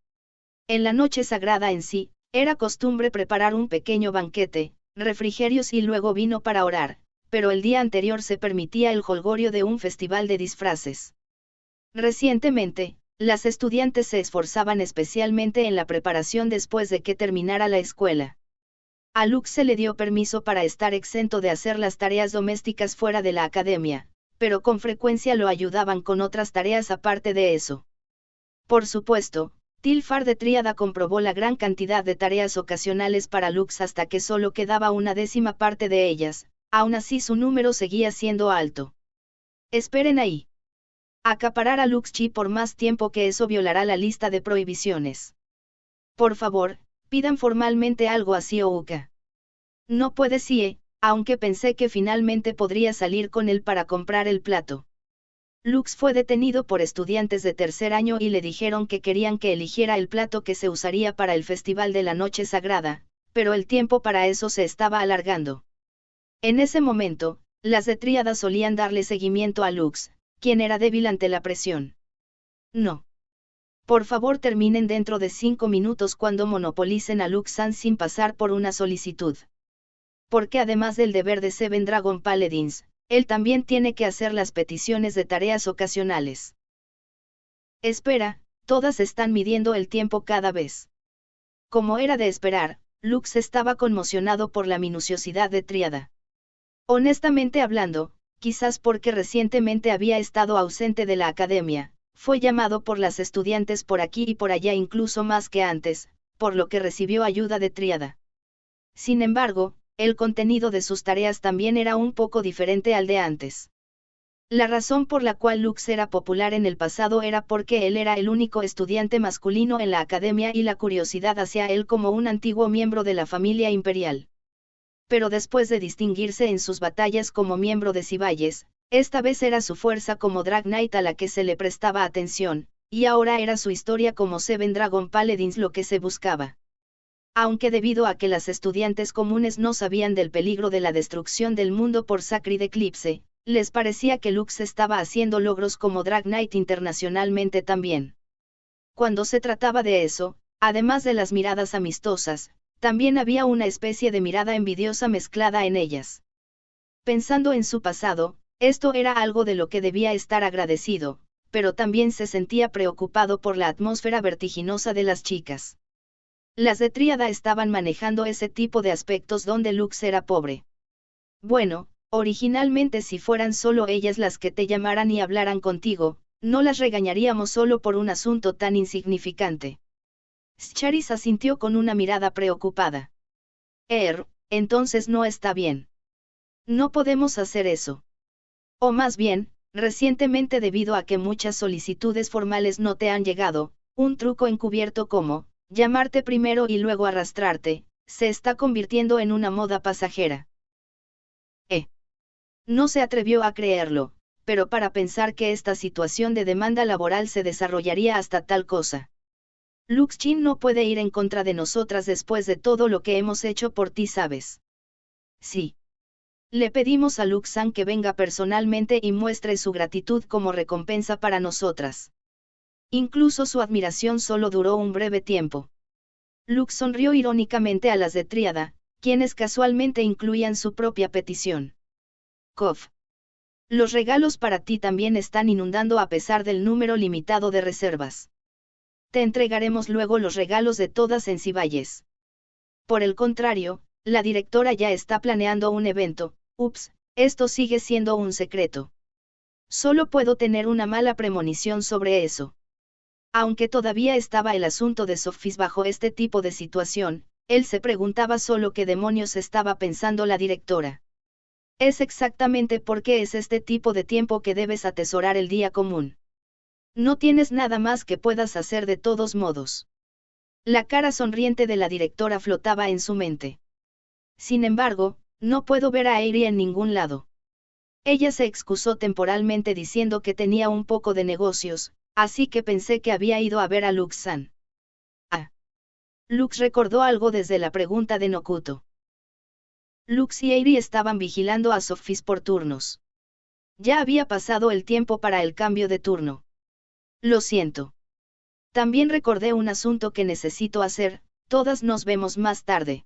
En la Noche Sagrada en sí, era costumbre preparar un pequeño banquete, refrigerios y luego vino para orar, pero el día anterior se permitía el jolgorio de un festival de disfraces. Recientemente, las estudiantes se esforzaban especialmente en la preparación después de que terminara la escuela. A Lux se le dio permiso para estar exento de hacer las tareas domésticas fuera de la academia, pero con frecuencia lo ayudaban con otras tareas aparte de eso. Por supuesto, Tilfar de Tríada comprobó la gran cantidad de tareas ocasionales para Lux hasta que solo quedaba una décima parte de ellas, aún así su número seguía siendo alto. Esperen ahí. Acaparar a Lux Chi por más tiempo que eso violará la lista de prohibiciones. Por favor, pidan formalmente algo así Ouka. No puede Sie, aunque pensé que finalmente podría salir con él para comprar el plato. Lux fue detenido por estudiantes de tercer año y le dijeron que querían que eligiera el plato que se usaría para el Festival de la Noche Sagrada, pero el tiempo para eso se estaba alargando. En ese momento, las de Tríada solían darle seguimiento a Lux, quien era débil ante la presión. No. Por favor, terminen dentro de 5 minutos cuando monopolicen a Lux-san sin pasar por una solicitud. Porque además del deber de Seven Dragon Paladins, él también tiene que hacer las peticiones de tareas ocasionales. Espera, todas están midiendo el tiempo cada vez. Como era de esperar, Lux estaba conmocionado por la minuciosidad de Tríada. Honestamente hablando, quizás porque recientemente había estado ausente de la academia, fue llamado por las estudiantes por aquí y por allá incluso más que antes, por lo que recibió ayuda de Tríada. Sin embargo, el contenido de sus tareas también era un poco diferente al de antes. La razón por la cual Lux era popular en el pasado era porque él era el único estudiante masculino en la academia y la curiosidad hacia él como un antiguo miembro de la familia imperial. Pero después de distinguirse en sus batallas como miembro de Cibayes, esta vez era su fuerza como Drag Knight a la que se le prestaba atención, y ahora era su historia como Seven Dragon Paladins lo que se buscaba. Aunque debido a que las estudiantes comunes no sabían del peligro de la destrucción del mundo por Sacred Eclipse, les parecía que Lux estaba haciendo logros como Drag Knight internacionalmente también. Cuando se trataba de eso, además de las miradas amistosas, también había una especie de mirada envidiosa mezclada en ellas. Pensando en su pasado, esto era algo de lo que debía estar agradecido, pero también se sentía preocupado por la atmósfera vertiginosa de las chicas. Las de Tríada estaban manejando ese tipo de aspectos donde Lux era pobre. Bueno, originalmente si fueran solo ellas las que te llamaran y hablaran contigo, no las regañaríamos solo por un asunto tan insignificante. Scharis asintió con una mirada preocupada. Entonces no está bien. No podemos hacer eso. O más bien, recientemente debido a que muchas solicitudes formales no te han llegado, un truco encubierto como, llamarte primero y luego arrastrarte, se está convirtiendo en una moda pasajera. No se atrevió a creerlo, pero para pensar que esta situación de demanda laboral se desarrollaría hasta tal cosa. Lux Chin no puede ir en contra de nosotras después de todo lo que hemos hecho por ti, ¿sabes? Sí. Le pedimos a Lux San que venga personalmente y muestre su gratitud como recompensa para nosotras. Incluso su admiración solo duró un breve tiempo. Lux sonrió irónicamente a las de Tríada, quienes casualmente incluían su propia petición. Kof. Los regalos para ti también están inundando a pesar del número limitado de reservas. Te entregaremos luego los regalos de todas en Ciballes. Por el contrario, la directora ya está planeando un evento. Ups, esto sigue siendo un secreto. Solo puedo tener una mala premonición sobre eso. Aunque todavía estaba el asunto de Sofis bajo este tipo de situación, él se preguntaba solo qué demonios estaba pensando la directora. Es exactamente porque es este tipo de tiempo que debes atesorar el día común. No tienes nada más que puedas hacer de todos modos. La cara sonriente de la directora flotaba en su mente. Sin embargo, no puedo ver a Airi en ningún lado. Ella se excusó temporalmente diciendo que tenía un poco de negocios, así que pensé que había ido a ver a Lux San. Ah. Lux recordó algo desde la pregunta de Nokuto. Lux y Airi estaban vigilando a Sofis por turnos. Ya había pasado el tiempo para el cambio de turno. Lo siento. También recordé un asunto que necesito hacer, todas nos vemos más tarde.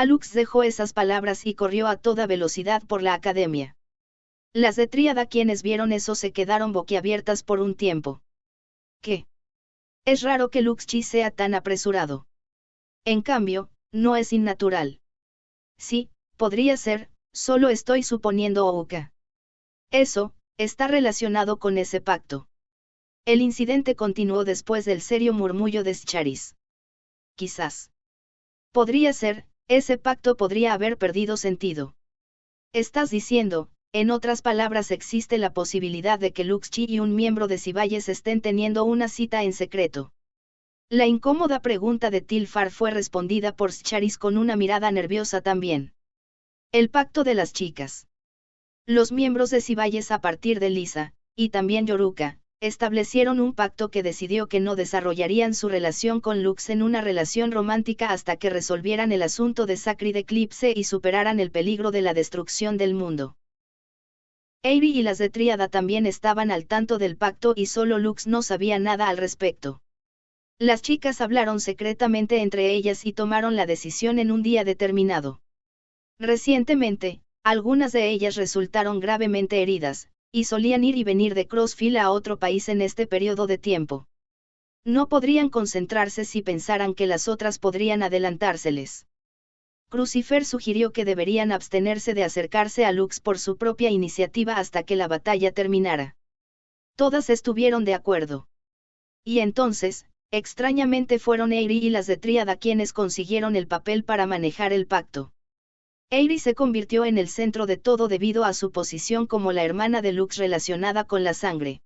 Lux dejó esas palabras y corrió a toda velocidad por la academia. Las de Tríada quienes vieron eso se quedaron boquiabiertas por un tiempo. ¿Qué? Es raro que Lux Chi sea tan apresurado. En cambio, no es innatural. Sí, podría ser, solo estoy suponiendo Ouka. Eso, está relacionado con ese pacto. El incidente continuó después del serio murmullo de Scharis. Quizás. Podría ser, ese pacto podría haber perdido sentido. Estás diciendo, en otras palabras existe la posibilidad de que Lux Chi y un miembro de Ciballes estén teniendo una cita en secreto. La incómoda pregunta de Tilfar fue respondida por Scharis con una mirada nerviosa también. El pacto de las chicas. Los miembros de Ciballes a partir de Lisa, y también Yoruka, establecieron un pacto que decidió que no desarrollarían su relación con Lux en una relación romántica hasta que resolvieran el asunto de Sacred Eclipse y superaran el peligro de la destrucción del mundo. Airi y las de Tríada también estaban al tanto del pacto y solo Lux no sabía nada al respecto. Las chicas hablaron secretamente entre ellas y tomaron la decisión en un día determinado. Recientemente, algunas de ellas resultaron gravemente heridas, y solían ir y venir de Crossfield a otro país en este periodo de tiempo. No podrían concentrarse si pensaran que las otras podrían adelantárseles. Crucifer sugirió que deberían abstenerse de acercarse a Lux por su propia iniciativa hasta que la batalla terminara. Todas estuvieron de acuerdo. Y entonces, extrañamente fueron Airi y las de Tríada quienes consiguieron el papel para manejar el pacto. Airi se convirtió en el centro de todo debido a su posición como la hermana de Lux relacionada con la sangre.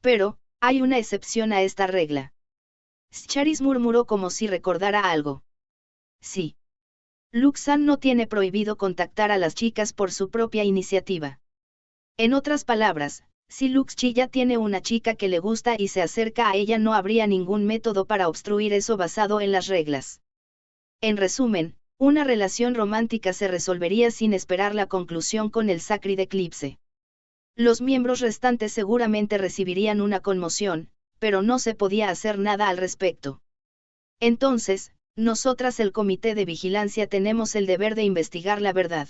Pero, hay una excepción a esta regla. Scharis murmuró como si recordara algo. Sí. Lux San no tiene prohibido contactar a las chicas por su propia iniciativa. En otras palabras, si Lux Chi ya tiene una chica que le gusta y se acerca a ella no habría ningún método para obstruir eso basado en las reglas. En resumen, una relación romántica se resolvería sin esperar la conclusión con el Sacred Eclipse. Los miembros restantes seguramente recibirían una conmoción, pero no se podía hacer nada al respecto. Entonces, nosotras el Comité de Vigilancia tenemos el deber de investigar la verdad.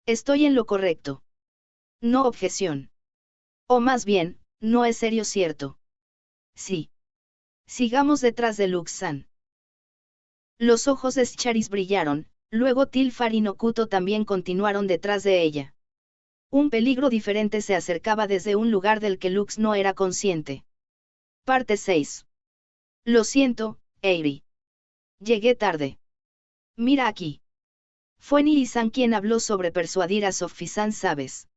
Estoy en lo correcto. No objeción. O más bien, no es serio, ¿cierto? Sí. Sigamos detrás de Lux San. Los ojos de Scharis brillaron, luego Tilfar y Nokuto también continuaron detrás de ella. Un peligro diferente se acercaba desde un lugar del que Lux no era consciente. Parte 6. Lo siento, Airi. Llegué tarde. Mira aquí. Fue Nii-san quien habló sobre persuadir a Sophie-san, ¿sabes?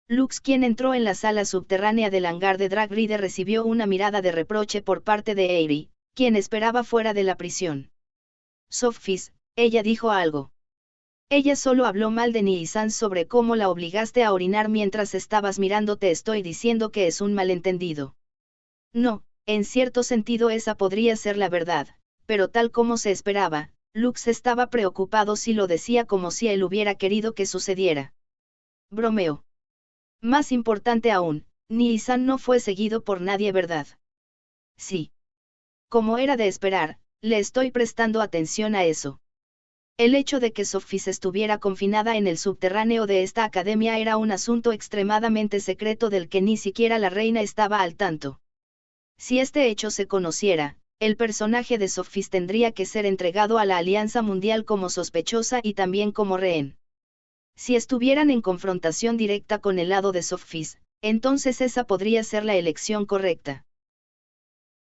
Lux, quien entró en la sala subterránea del hangar de Drag Reader, recibió una mirada de reproche por parte de Airi, quien esperaba fuera de la prisión. Sophie, ella dijo algo. Ella solo habló mal de Nii-san sobre cómo la obligaste a orinar mientras estabas mirando. Te estoy diciendo que es un malentendido. No, en cierto sentido esa podría ser la verdad, pero tal como se esperaba, Lux estaba preocupado si lo decía como si él hubiera querido que sucediera. Bromeo. Más importante aún, Nii-san no fue seguido por nadie, ¿verdad? Sí. Como era de esperar, le estoy prestando atención a eso. El hecho de que Sophie estuviera confinada en el subterráneo de esta academia era un asunto extremadamente secreto del que ni siquiera la reina estaba al tanto. Si este hecho se conociera, el personaje de Sophie tendría que ser entregado a la Alianza Mundial como sospechosa y también como rehén. Si estuvieran en confrontación directa con el lado de Sophie, entonces esa podría ser la elección correcta.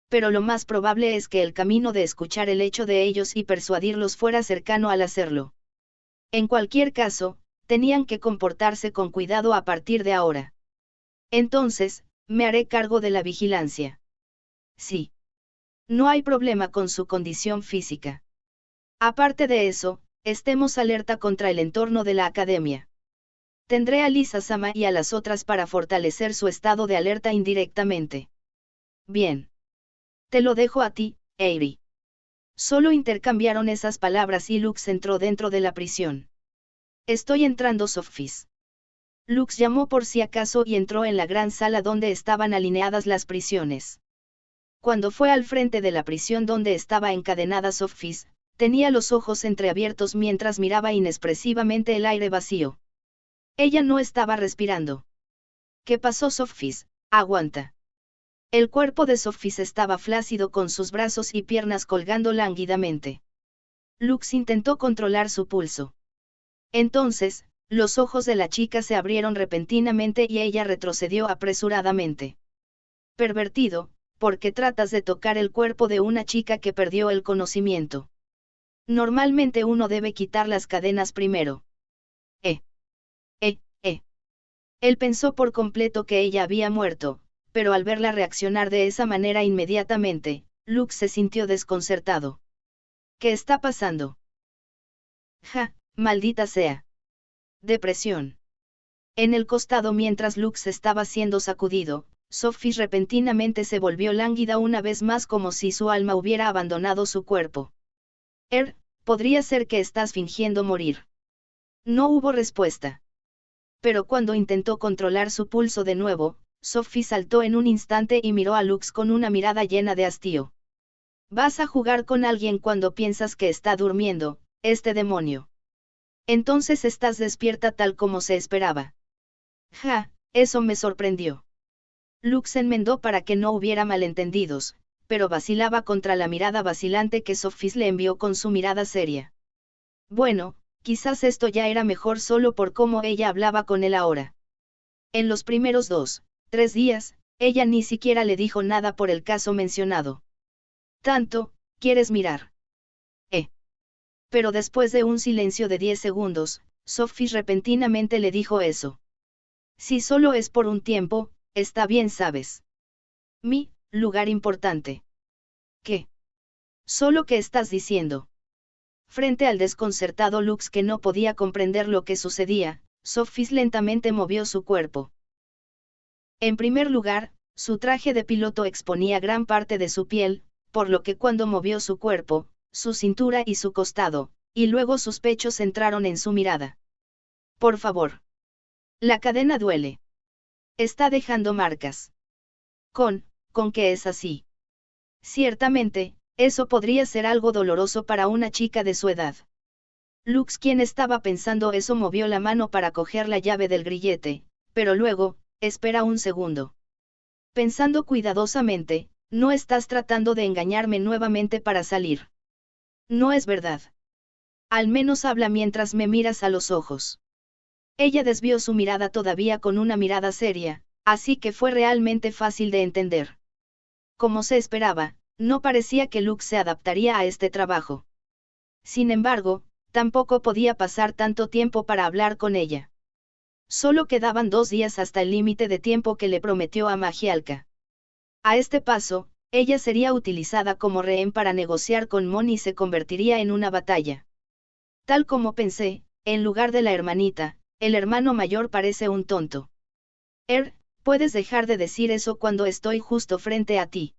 Pero lo más probable es que el camino de escuchar el hecho de ellos y persuadirlos fuera cercano al hacerlo. En cualquier caso, tenían que comportarse con cuidado a partir de ahora. Entonces, me haré cargo de la vigilancia. Sí. No hay problema con su condición física. Aparte de eso, estemos alerta contra el entorno de la academia. Tendré a Lisa-sama y a las otras para fortalecer su estado de alerta indirectamente. Bien. Te lo dejo a ti, Eiri. Solo intercambiaron esas palabras y Lux entró dentro de la prisión. Estoy entrando, Sophie. Lux llamó por si acaso y entró en la gran sala donde estaban alineadas las prisiones. Cuando fue al frente de la prisión donde estaba encadenada Sophie, tenía los ojos entreabiertos mientras miraba inexpresivamente el aire vacío. Ella no estaba respirando. ¿Qué pasó, Sophie? Aguanta. El cuerpo de Sophie estaba flácido con sus brazos y piernas colgando lánguidamente. Lux intentó controlar su pulso. Entonces, los ojos de la chica se abrieron repentinamente y ella retrocedió apresuradamente. Pervertido, ¿por qué tratas de tocar el cuerpo de una chica que perdió el conocimiento? Normalmente uno debe quitar las cadenas primero. Él pensó por completo que ella había muerto, pero al verla reaccionar de esa manera inmediatamente, Lux se sintió desconcertado. ¿Qué está pasando? Ja, maldita sea. Depresión. En el costado mientras Lux estaba siendo sacudido, Sophie repentinamente se volvió lánguida una vez más como si su alma hubiera abandonado su cuerpo. Podría ser que estás fingiendo morir. No hubo respuesta. Pero cuando intentó controlar su pulso de nuevo, Sophie saltó en un instante y miró a Lux con una mirada llena de hastío. ¿Vas a jugar con alguien cuando piensas que está durmiendo, este demonio? Entonces estás despierta tal como se esperaba. Ja, eso me sorprendió. Lux enmendó para que no hubiera malentendidos, pero vacilaba contra la mirada vacilante que Sophie le envió con su mirada seria. Bueno, quizás esto ya era mejor solo por cómo ella hablaba con él ahora. En los primeros 2-3 días, ella ni siquiera le dijo nada por el caso mencionado. Tanto, ¿quieres mirar? Pero después de un silencio de 10 segundos, Sophie repentinamente le dijo eso. Si solo es por un tiempo, está bien, sabes. Mi lugar importante. ¿Qué? ¿Solo qué estás diciendo? Frente al desconcertado Lux que no podía comprender lo que sucedía, Sophie lentamente movió su cuerpo. En primer lugar, su traje de piloto exponía gran parte de su piel, por lo que cuando movió su cuerpo, su cintura y su costado, y luego sus pechos entraron en su mirada. Por favor. La cadena duele. Está dejando marcas. ¿Con qué es así? Ciertamente, eso podría ser algo doloroso para una chica de su edad. Lux, quien estaba pensando eso, movió la mano para coger la llave del grillete, pero luego, espera un segundo. Pensando cuidadosamente, no estás tratando de engañarme nuevamente para salir. No es verdad. Al menos habla mientras me miras a los ojos. Ella desvió su mirada todavía con una mirada seria, así que fue realmente fácil de entender. Como se esperaba, no parecía que Lux se adaptaría a este trabajo. Sin embargo, tampoco podía pasar tanto tiempo para hablar con ella. Solo quedaban 2 días hasta el límite de tiempo que le prometió a Magialka. A este paso, ella sería utilizada como rehén para negociar con Mon y se convertiría en una batalla. Tal como pensé, en lugar de la hermanita, el hermano mayor parece un tonto. Puedes dejar de decir eso cuando estoy justo frente a ti.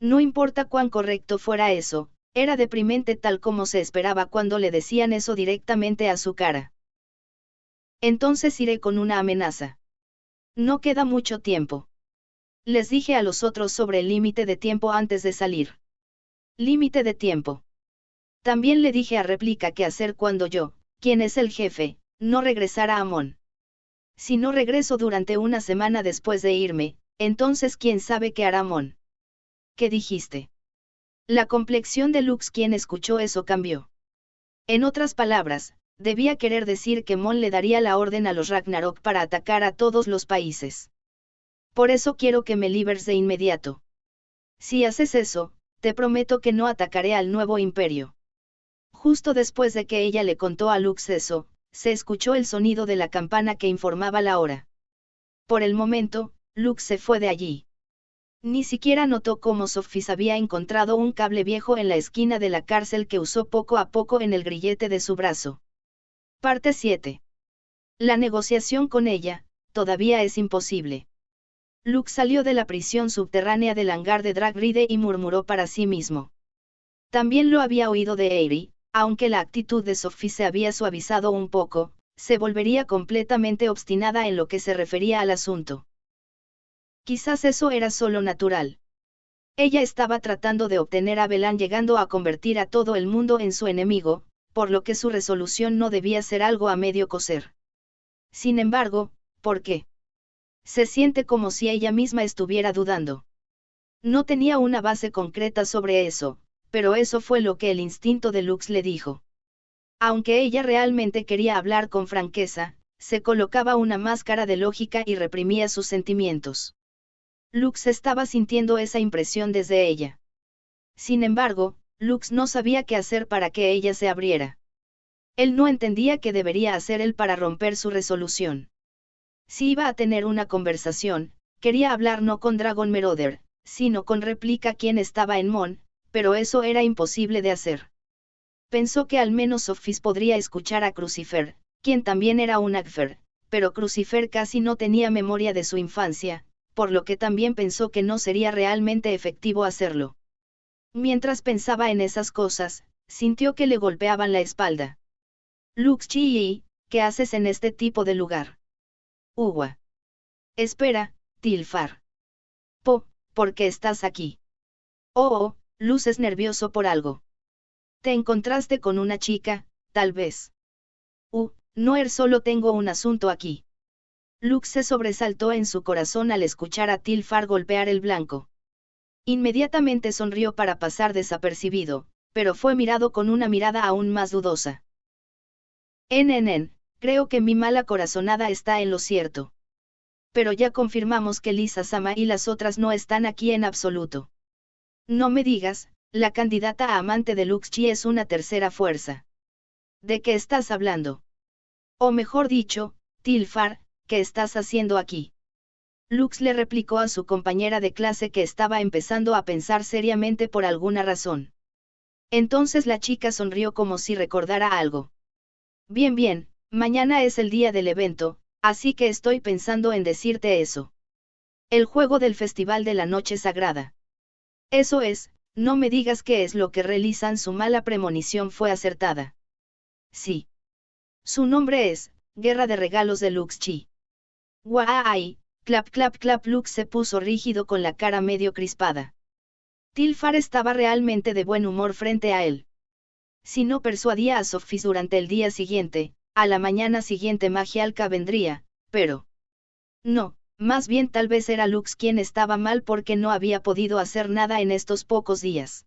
No importa cuán correcto fuera eso, era deprimente tal como se esperaba cuando le decían eso directamente a su cara. Entonces iré con una amenaza. No queda mucho tiempo. Les dije a los otros sobre el límite de tiempo antes de salir. Límite de tiempo. También le dije a réplica qué hacer cuando yo, quien es el jefe, no regresara a Amon. Si no regreso durante una semana después de irme, entonces quién sabe qué hará Amon. ¿Qué dijiste? La complexión de Lux quien escuchó eso cambió. En otras palabras, debía querer decir que Mon le daría la orden a los Ragnarok para atacar a todos los países. Por eso quiero que me liberes de inmediato. Si haces eso, te prometo que no atacaré al nuevo imperio. Justo después de que ella le contó a Lux eso, se escuchó el sonido de la campana que informaba la hora. Por el momento, Lux se fue de allí. Ni siquiera notó cómo Sophie había encontrado un cable viejo en la esquina de la cárcel que usó poco a poco en el grillete de su brazo. Parte 7. La negociación con ella, todavía es imposible. Lux salió de la prisión subterránea del hangar de Dragride y murmuró para sí mismo. También lo había oído de Eyri, aunque la actitud de Sophie se había suavizado un poco, se volvería completamente obstinada en lo que se refería al asunto. Quizás eso era solo natural. Ella estaba tratando de obtener a Belan llegando a convertir a todo el mundo en su enemigo, por lo que su resolución no debía ser algo a medio coser. Sin embargo, ¿por qué? Se siente como si ella misma estuviera dudando. No tenía una base concreta sobre eso, pero eso fue lo que el instinto de Lux le dijo. Aunque ella realmente quería hablar con franqueza, se colocaba una máscara de lógica y reprimía sus sentimientos. Lux estaba sintiendo esa impresión desde ella. Sin embargo, Lux no sabía qué hacer para que ella se abriera. Él no entendía qué debería hacer él para romper su resolución. Si iba a tener una conversación, quería hablar no con Dragon Meroder, sino con réplica quien estaba en Mon, pero eso era imposible de hacer. Pensó que al menos Sophie podría escuchar a Crucifer, quien también era un Agfer, pero Crucifer casi no tenía memoria de su infancia, por lo que también pensó que no sería realmente efectivo hacerlo. Mientras pensaba en esas cosas, sintió que le golpeaban la espalda. Lux Chi, ¿qué haces en este tipo de lugar? Uwa. Espera, Tilfar. ¿Por qué estás aquí? Oh, luces nervioso por algo. Te encontraste con una chica, tal vez. No solo tengo un asunto aquí. Lux se sobresaltó en su corazón al escuchar a Tilfar golpear el blanco. Inmediatamente sonrió para pasar desapercibido, pero fue mirado con una mirada aún más dudosa. Creo que mi mala corazonada está en lo cierto. Pero ya confirmamos que Lisa-sama y las otras no están aquí en absoluto. No me digas, la candidata a amante de Lux Chi es una tercera fuerza. ¿De qué estás hablando? O mejor dicho, Tilfar, ¿qué estás haciendo aquí? Lux le replicó a su compañera de clase que estaba empezando a pensar seriamente por alguna razón. Entonces la chica sonrió como si recordara algo. Bien, mañana es el día del evento, así que estoy pensando en decirte eso. El juego del Festival de la Noche Sagrada. Eso es, no me digas qué es lo que realizan, su mala premonición fue acertada. Sí. Su nombre es, Guerra de Regalos de Lux Chi. Guay, clap clap clap. Lux se puso rígido con la cara medio crispada. Tilfar estaba realmente de buen humor frente a él. Si no persuadía a Sophie durante el día siguiente, a la mañana siguiente Magialka vendría, pero... No, más bien tal vez era Lux quien estaba mal porque no había podido hacer nada en estos pocos días.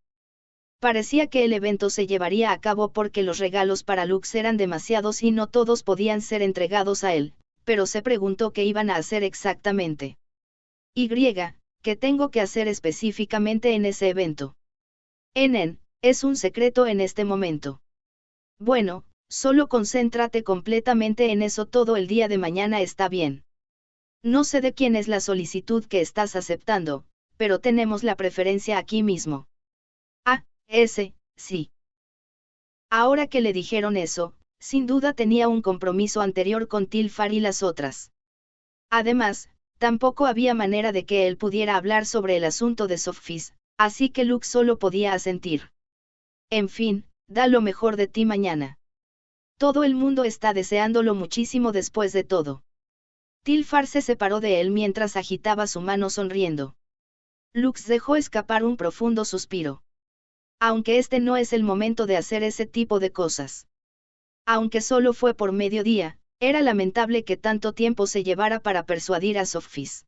Parecía que el evento se llevaría a cabo porque los regalos para Lux eran demasiados y no todos podían ser entregados a él, pero se preguntó qué iban a hacer exactamente. ¿Qué tengo que hacer específicamente en ese evento? Es un secreto en este momento. Bueno, solo concéntrate completamente en eso todo el día de mañana, está bien. No sé de quién es la solicitud que estás aceptando, pero tenemos la preferencia aquí mismo. Sí. Ahora que le dijeron eso, sin duda tenía un compromiso anterior con Tilfar y las otras. Además, tampoco había manera de que él pudiera hablar sobre el asunto de Sofis, así que Luke solo podía asentir. En fin, da lo mejor de ti mañana. Todo el mundo está deseándolo muchísimo después de todo. Tilfar se separó de él mientras agitaba su mano sonriendo. Lux dejó escapar un profundo suspiro. Aunque este no es el momento de hacer ese tipo de cosas. Aunque solo fue por mediodía, era lamentable que tanto tiempo se llevara para persuadir a Sofis.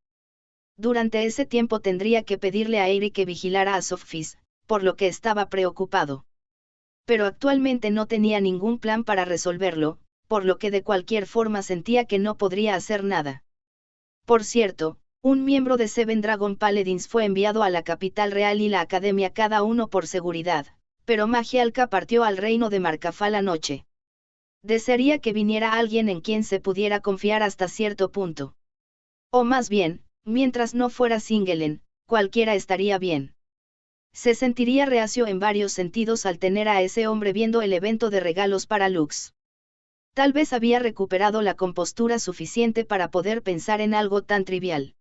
Durante ese tiempo tendría que pedirle a Eirik que vigilara a Sofis, por lo que estaba preocupado. Pero actualmente no tenía ningún plan para resolverlo, por lo que de cualquier forma sentía que no podría hacer nada. Por cierto, un miembro de Seven Dragon Paladins fue enviado a la capital real y la academia cada uno por seguridad, pero Magialka partió al reino de Markafal anoche. Desearía que viniera alguien en quien se pudiera confiar hasta cierto punto. O más bien, mientras no fuera Singelen, cualquiera estaría bien. Se sentiría reacio en varios sentidos al tener a ese hombre viendo el evento de regalos para Lux. Tal vez había recuperado la compostura suficiente para poder pensar en algo tan trivial.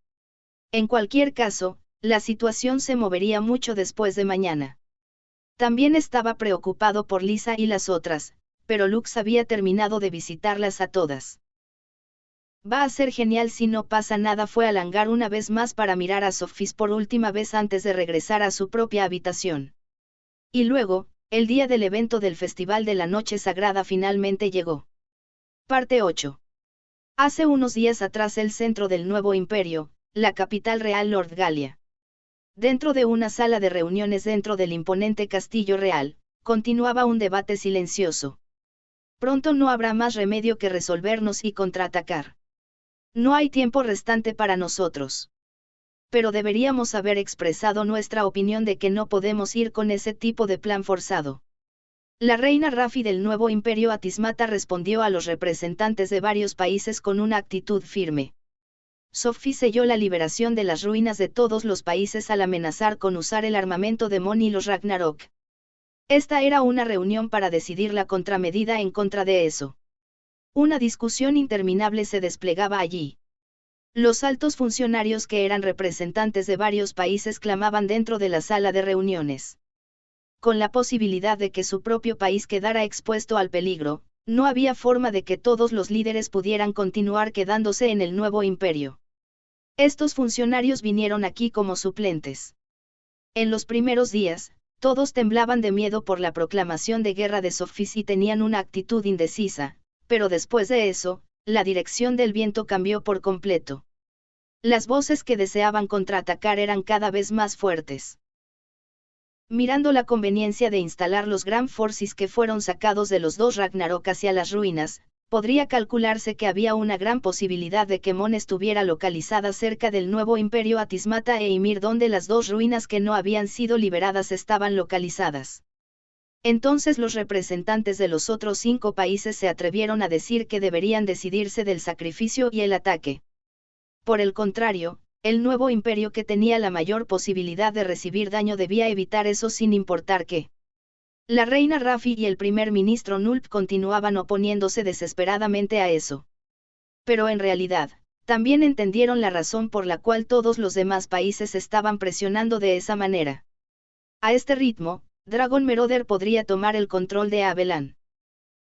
En cualquier caso, la situación se movería mucho después de mañana. También estaba preocupado por Lisa y las otras, pero Lux había terminado de visitarlas a todas. Va a ser genial si no pasa nada, fue al hangar una vez más para mirar a Sofis por última vez antes de regresar a su propia habitación. Y luego, el día del evento del Festival de la Noche Sagrada finalmente llegó. Parte 8. Hace unos días atrás el centro del nuevo imperio, la capital real Nordgalia. Dentro de una sala de reuniones dentro del imponente castillo real, continuaba un debate silencioso. Pronto no habrá más remedio que resolvernos y contraatacar. No hay tiempo restante para nosotros. Pero deberíamos haber expresado nuestra opinión de que no podemos ir con ese tipo de plan forzado. La reina Rafi del nuevo imperio Atismata respondió a los representantes de varios países con una actitud firme. Sophie selló la liberación de las ruinas de todos los países al amenazar con usar el armamento de Mon y los Ragnarok. Esta era una reunión para decidir la contramedida en contra de eso. Una discusión interminable se desplegaba allí. Los altos funcionarios que eran representantes de varios países clamaban dentro de la sala de reuniones. Con la posibilidad de que su propio país quedara expuesto al peligro, no había forma de que todos los líderes pudieran continuar quedándose en el nuevo imperio. Estos funcionarios vinieron aquí como suplentes. En los primeros días, todos temblaban de miedo por la proclamación de guerra de Sofis y tenían una actitud indecisa, pero después de eso, la dirección del viento cambió por completo. Las voces que deseaban contraatacar eran cada vez más fuertes. Mirando la conveniencia de instalar los Grand Forces que fueron sacados de los dos Ragnarok hacia las ruinas, podría calcularse que había una gran posibilidad de que Mon estuviera localizada cerca del nuevo imperio Atismata e Ymir, donde las dos ruinas que no habían sido liberadas estaban localizadas. Entonces los representantes de los otros 5 países se atrevieron a decir que deberían decidirse del sacrificio y el ataque. Por el contrario, el nuevo imperio que tenía la mayor posibilidad de recibir daño debía evitar eso sin importar qué. La reina Rafi y el primer ministro Nulp continuaban oponiéndose desesperadamente a eso. Pero en realidad, también entendieron la razón por la cual todos los demás países estaban presionando de esa manera. A este ritmo, Dragon Meroder podría tomar el control de Abelan.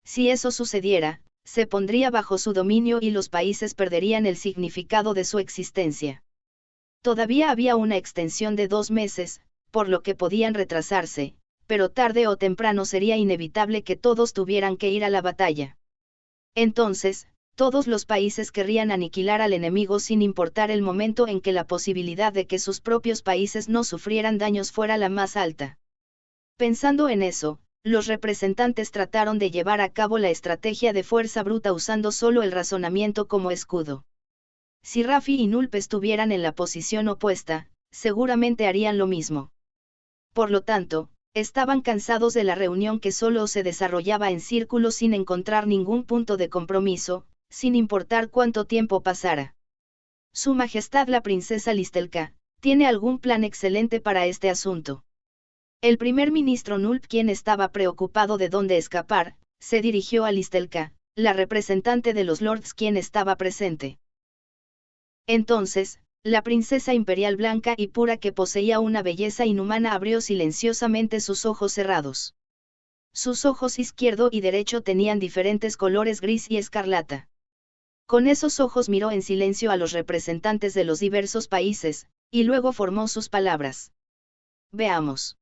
Si eso sucediera, se pondría bajo su dominio y los países perderían el significado de su existencia. Todavía había una extensión de 2 meses, por lo que podían retrasarse, pero tarde o temprano sería inevitable que todos tuvieran que ir a la batalla. Entonces, todos los países querrían aniquilar al enemigo sin importar el momento en que la posibilidad de que sus propios países no sufrieran daños fuera la más alta. Pensando en eso, los representantes trataron de llevar a cabo la estrategia de fuerza bruta usando solo el razonamiento como escudo. Si Rafi y Nulp estuvieran en la posición opuesta, seguramente harían lo mismo. Por lo tanto, estaban cansados de la reunión que solo se desarrollaba en círculos sin encontrar ningún punto de compromiso, sin importar cuánto tiempo pasara. Su Majestad la princesa Listelka, ¿tiene algún plan excelente para este asunto? El primer ministro Nulp, quien estaba preocupado de dónde escapar, se dirigió a Listelka, la representante de los lords quien estaba presente. Entonces, la princesa imperial blanca y pura que poseía una belleza inhumana abrió silenciosamente sus ojos cerrados. Sus ojos izquierdo y derecho tenían diferentes colores gris y escarlata. Con esos ojos miró en silencio a los representantes de los diversos países, y luego formó sus palabras. Veamos.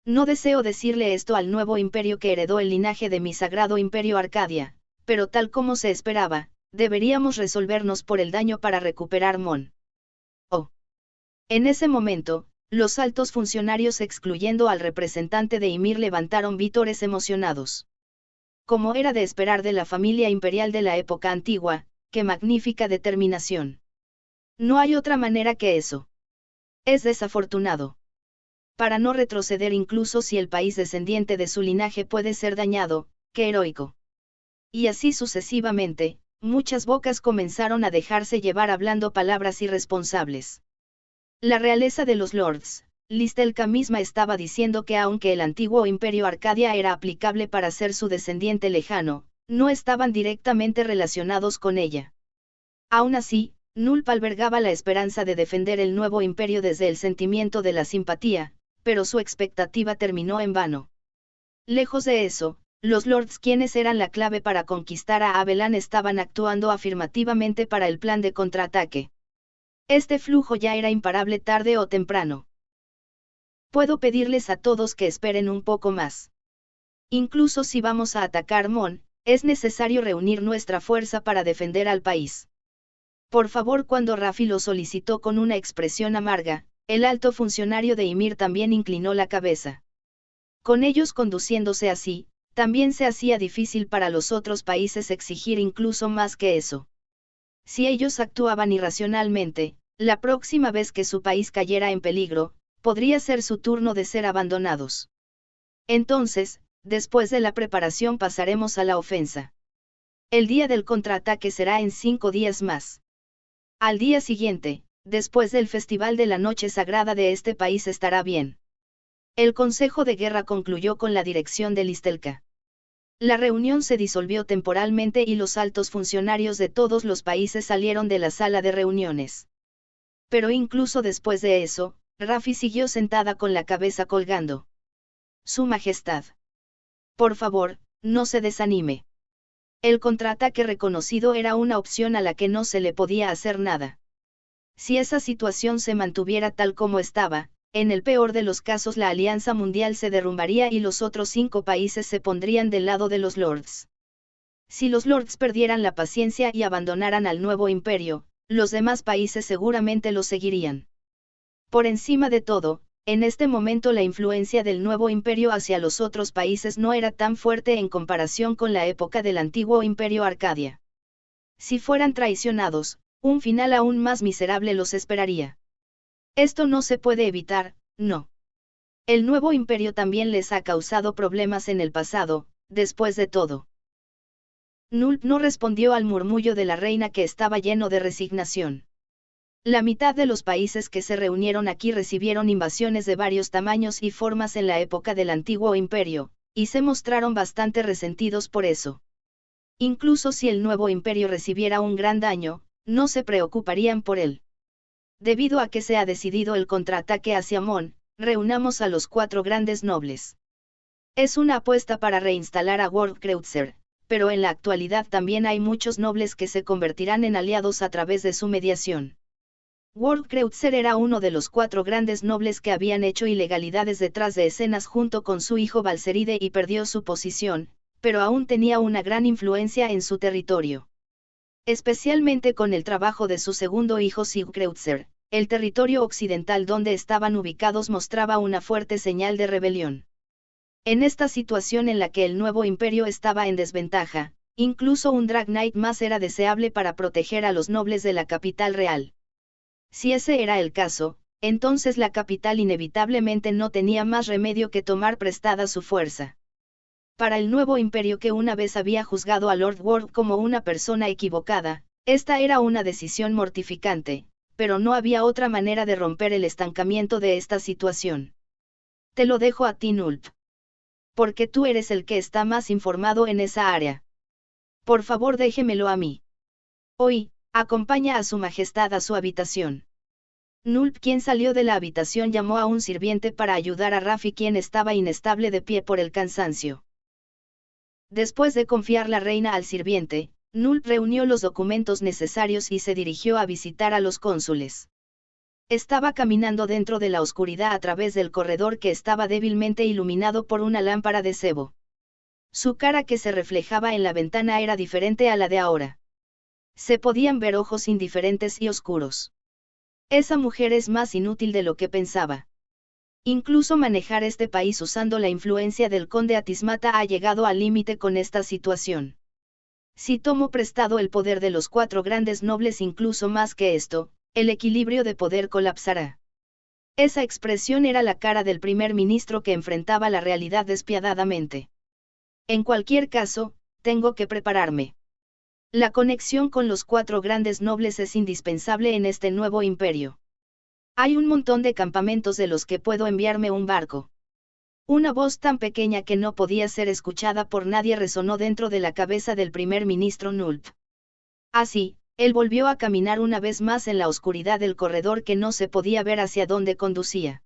No deseo decirle esto al nuevo imperio que heredó el linaje de mi sagrado imperio Arcadia, pero tal como se esperaba, deberíamos resolvernos por el daño para recuperar Mon. Oh. En ese momento, los altos funcionarios excluyendo al representante de Ymir levantaron vítores emocionados. Como era de esperar de la familia imperial de la época antigua, ¡qué magnífica determinación! No hay otra manera que eso. Es desafortunado. Para no retroceder incluso si el país descendiente de su linaje puede ser dañado, ¡qué heroico! Y así sucesivamente, muchas bocas comenzaron a dejarse llevar hablando palabras irresponsables. La realeza de los lords, Listelka misma estaba diciendo que aunque el antiguo imperio Arcadia era aplicable para ser su descendiente lejano, no estaban directamente relacionados con ella. Aún así, Nulp albergaba la esperanza de defender el nuevo imperio desde el sentimiento de la simpatía, pero su expectativa terminó en vano. Lejos de eso, los lords quienes eran la clave para conquistar a Abelan estaban actuando afirmativamente para el plan de contraataque. Este flujo ya era imparable tarde o temprano. Puedo pedirles a todos que esperen un poco más. Incluso si vamos a atacar Mon, es necesario reunir nuestra fuerza para defender al país. Por favor, cuando Rafi lo solicitó con una expresión amarga, el alto funcionario de Ymir también inclinó la cabeza. Con ellos conduciéndose así, también se hacía difícil para los otros países exigir incluso más que eso. Si ellos actuaban irracionalmente, la próxima vez que su país cayera en peligro, podría ser su turno de ser abandonados. Entonces, después de la preparación pasaremos a la ofensa. El día del contraataque será en 5 días más. Al día siguiente, después del Festival de la Noche Sagrada de este país estará bien. El Consejo de Guerra concluyó con la dirección de Listelka. La reunión se disolvió temporalmente y los altos funcionarios de todos los países salieron de la sala de reuniones. Pero incluso después de eso, Rafi siguió sentada con la cabeza colgando. Su Majestad. Por favor, no se desanime. El contraataque reconocido era una opción a la que no se le podía hacer nada. Si esa situación se mantuviera tal como estaba, en el peor de los casos la Alianza Mundial se derrumbaría y los otros 5 países se pondrían del lado de los lords. Si los lords perdieran la paciencia y abandonaran al nuevo imperio, los demás países seguramente lo seguirían. Por encima de todo, en este momento la influencia del nuevo imperio hacia los otros países no era tan fuerte en comparación con la época del antiguo imperio Arcadia. Si fueran traicionados, un final aún más miserable los esperaría. Esto no se puede evitar, no. El nuevo imperio también les ha causado problemas en el pasado, después de todo. Nulp no respondió al murmullo de la reina que estaba lleno de resignación. La mitad de los países que se reunieron aquí recibieron invasiones de varios tamaños y formas en la época del antiguo imperio, y se mostraron bastante resentidos por eso. Incluso si el nuevo imperio recibiera un gran daño, no se preocuparían por él. Debido a que se ha decidido el contraataque hacia Mon, reunamos a los 4 grandes nobles. Es una apuesta para reinstalar a Wormkreutzer, pero en la actualidad también hay muchos nobles que se convertirán en aliados a través de su mediación. Wormkreutzer era uno de los 4 grandes nobles que habían hecho ilegalidades detrás de escenas junto con su hijo Balseride y perdió su posición, pero aún tenía una gran influencia en su territorio. Especialmente con el trabajo de su segundo hijo Sigkreutzer, el territorio occidental donde estaban ubicados mostraba una fuerte señal de rebelión. En esta situación en la que el nuevo imperio estaba en desventaja, incluso un Drag Knight más era deseable para proteger a los nobles de la capital real. Si ese era el caso, entonces la capital inevitablemente no tenía más remedio que tomar prestada su fuerza. Para el nuevo imperio que una vez había juzgado a Lord Worm como una persona equivocada, esta era una decisión mortificante, pero no había otra manera de romper el estancamiento de esta situación. Te lo dejo a ti, Nulp. porque tú eres el que está más informado en esa área. Por favor, déjemelo a mí. Hoy, acompaña a su majestad a su habitación. Nulp, quien salió de la habitación, llamó a un sirviente para ayudar a Rafi, quien estaba inestable de pie por el cansancio. Después de confiar la reina al sirviente, Nulp reunió los documentos necesarios y se dirigió a visitar a los cónsules. Estaba caminando dentro de la oscuridad a través del corredor que estaba débilmente iluminado por una lámpara de sebo. Su cara, que se reflejaba en la ventana, era diferente a la de ahora. Se podían ver ojos indiferentes y oscuros. Esa mujer es más inútil de lo que pensaba. Incluso manejar este país usando la influencia del conde Atismata ha llegado al límite con esta situación. Si tomo prestado el poder de los 4 grandes nobles, incluso más que esto, el equilibrio de poder colapsará. Esa expresión era la cara del primer ministro, que enfrentaba la realidad despiadadamente. En cualquier caso, tengo que prepararme. La conexión con los 4 grandes nobles es indispensable en este nuevo imperio. Hay un montón de campamentos de los que puedo enviarme un barco. Una voz tan pequeña que no podía ser escuchada por nadie resonó dentro de la cabeza del primer ministro Nulp. Así, él volvió a caminar una vez más en la oscuridad del corredor, que no se podía ver hacia dónde conducía.